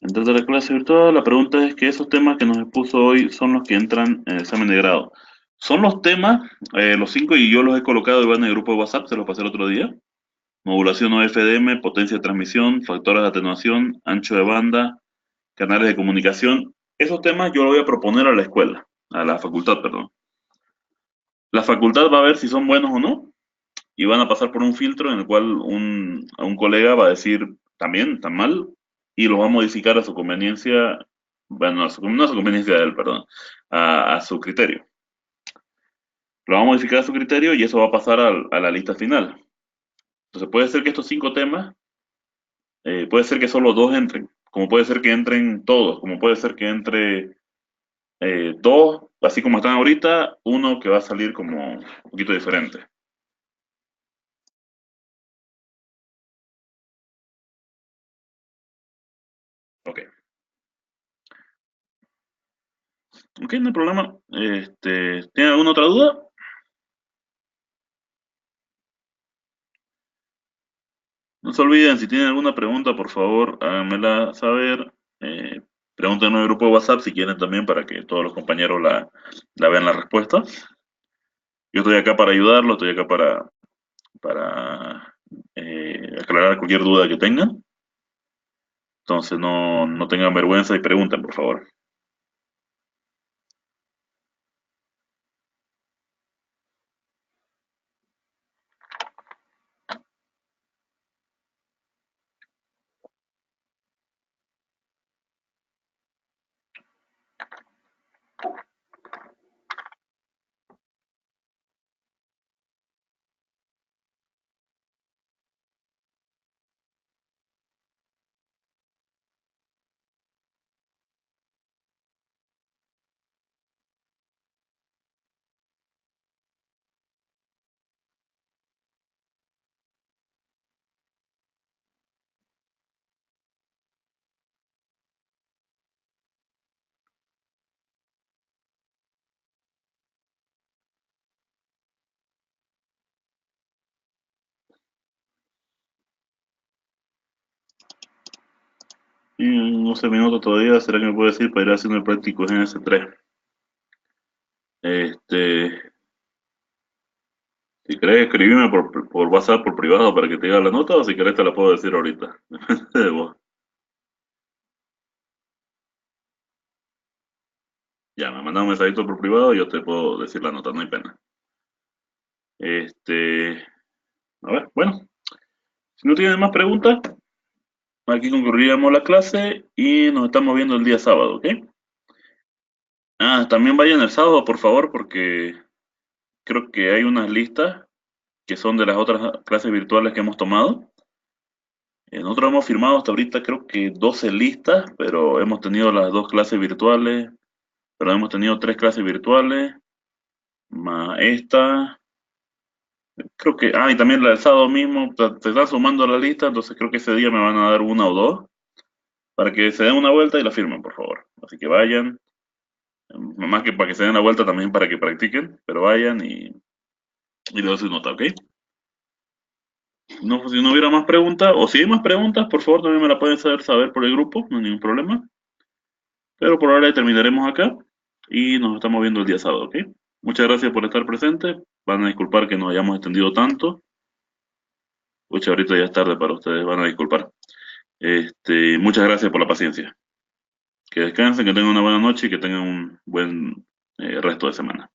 Antes de la clase virtual, la pregunta es que esos temas que nos expuso hoy son los que entran en el examen de grado. Son los temas, los cinco, y yo los he colocado y van en el grupo de WhatsApp, se los pasé el otro día. Modulación OFDM, potencia de transmisión, factores de atenuación, ancho de banda, canales de comunicación. Esos temas yo los voy a proponer a la escuela, a la facultad, perdón. La facultad va a ver si son buenos o no y van a pasar por un filtro en el cual a un colega va a decir también, tan mal, y lo va a modificar a su conveniencia, bueno, no a su conveniencia de él, perdón, a su criterio. Lo va a modificar a su criterio y eso va a pasar a la lista final. Entonces puede ser que estos cinco temas, puede ser que solo dos entren, como puede ser que entren todos, como puede ser que entre dos, así como están ahorita, uno que va a salir como un poquito diferente. Ok, ok, no hay problema. ¿Tienen alguna otra duda? No se olviden, si tienen alguna pregunta, por favor, háganmela saber. Eh, Pregúntenme en el grupo de WhatsApp si quieren también para que todos los compañeros la vean la respuesta. Yo estoy acá para ayudarlos, estoy acá para aclarar cualquier duda que tengan. Entonces no tengan vergüenza y pregunten, por favor. Y en 11 minutos todavía, ¿será que me puede decir para ir haciendo el práctico en S3? Este, si querés escribirme por WhatsApp, por privado, para que te diga la nota, o si querés te la puedo decir ahorita. Depende de vos. Ya, me mandas un mensajito por privado y yo te puedo decir la nota, no hay pena. Este, a ver, bueno, si no tienen más preguntas, aquí concluiríamos la clase y nos estamos viendo el día sábado, ¿ok? Ah, también vayan el sábado, por favor, porque creo que hay unas listas que son de las otras clases virtuales que hemos tomado. Nosotros hemos firmado hasta ahorita creo que 12 listas, pero hemos tenido las dos clases virtuales, pero hemos tenido tres clases virtuales, más esta, creo que, y también la del sábado mismo, se están sumando a la lista, entonces creo que ese día me van a dar una o dos, para que se den una vuelta y la firmen, por favor. Así que vayan, más que para que se den la vuelta, también para que practiquen, pero vayan y le doy su nota, ¿ok? No, si no hubiera más preguntas, o si hay más preguntas, por favor también me la pueden hacer saber por el grupo, no hay ningún problema. Pero por ahora terminaremos acá y nos estamos viendo el día sábado, ¿ok? Muchas gracias por estar presentes. Van a disculpar que nos hayamos extendido tanto. Pucha, ahorita ya es tarde para ustedes, van a disculpar. Muchas gracias por la paciencia. Que descansen, que tengan una buena noche y que tengan un buen resto de semana.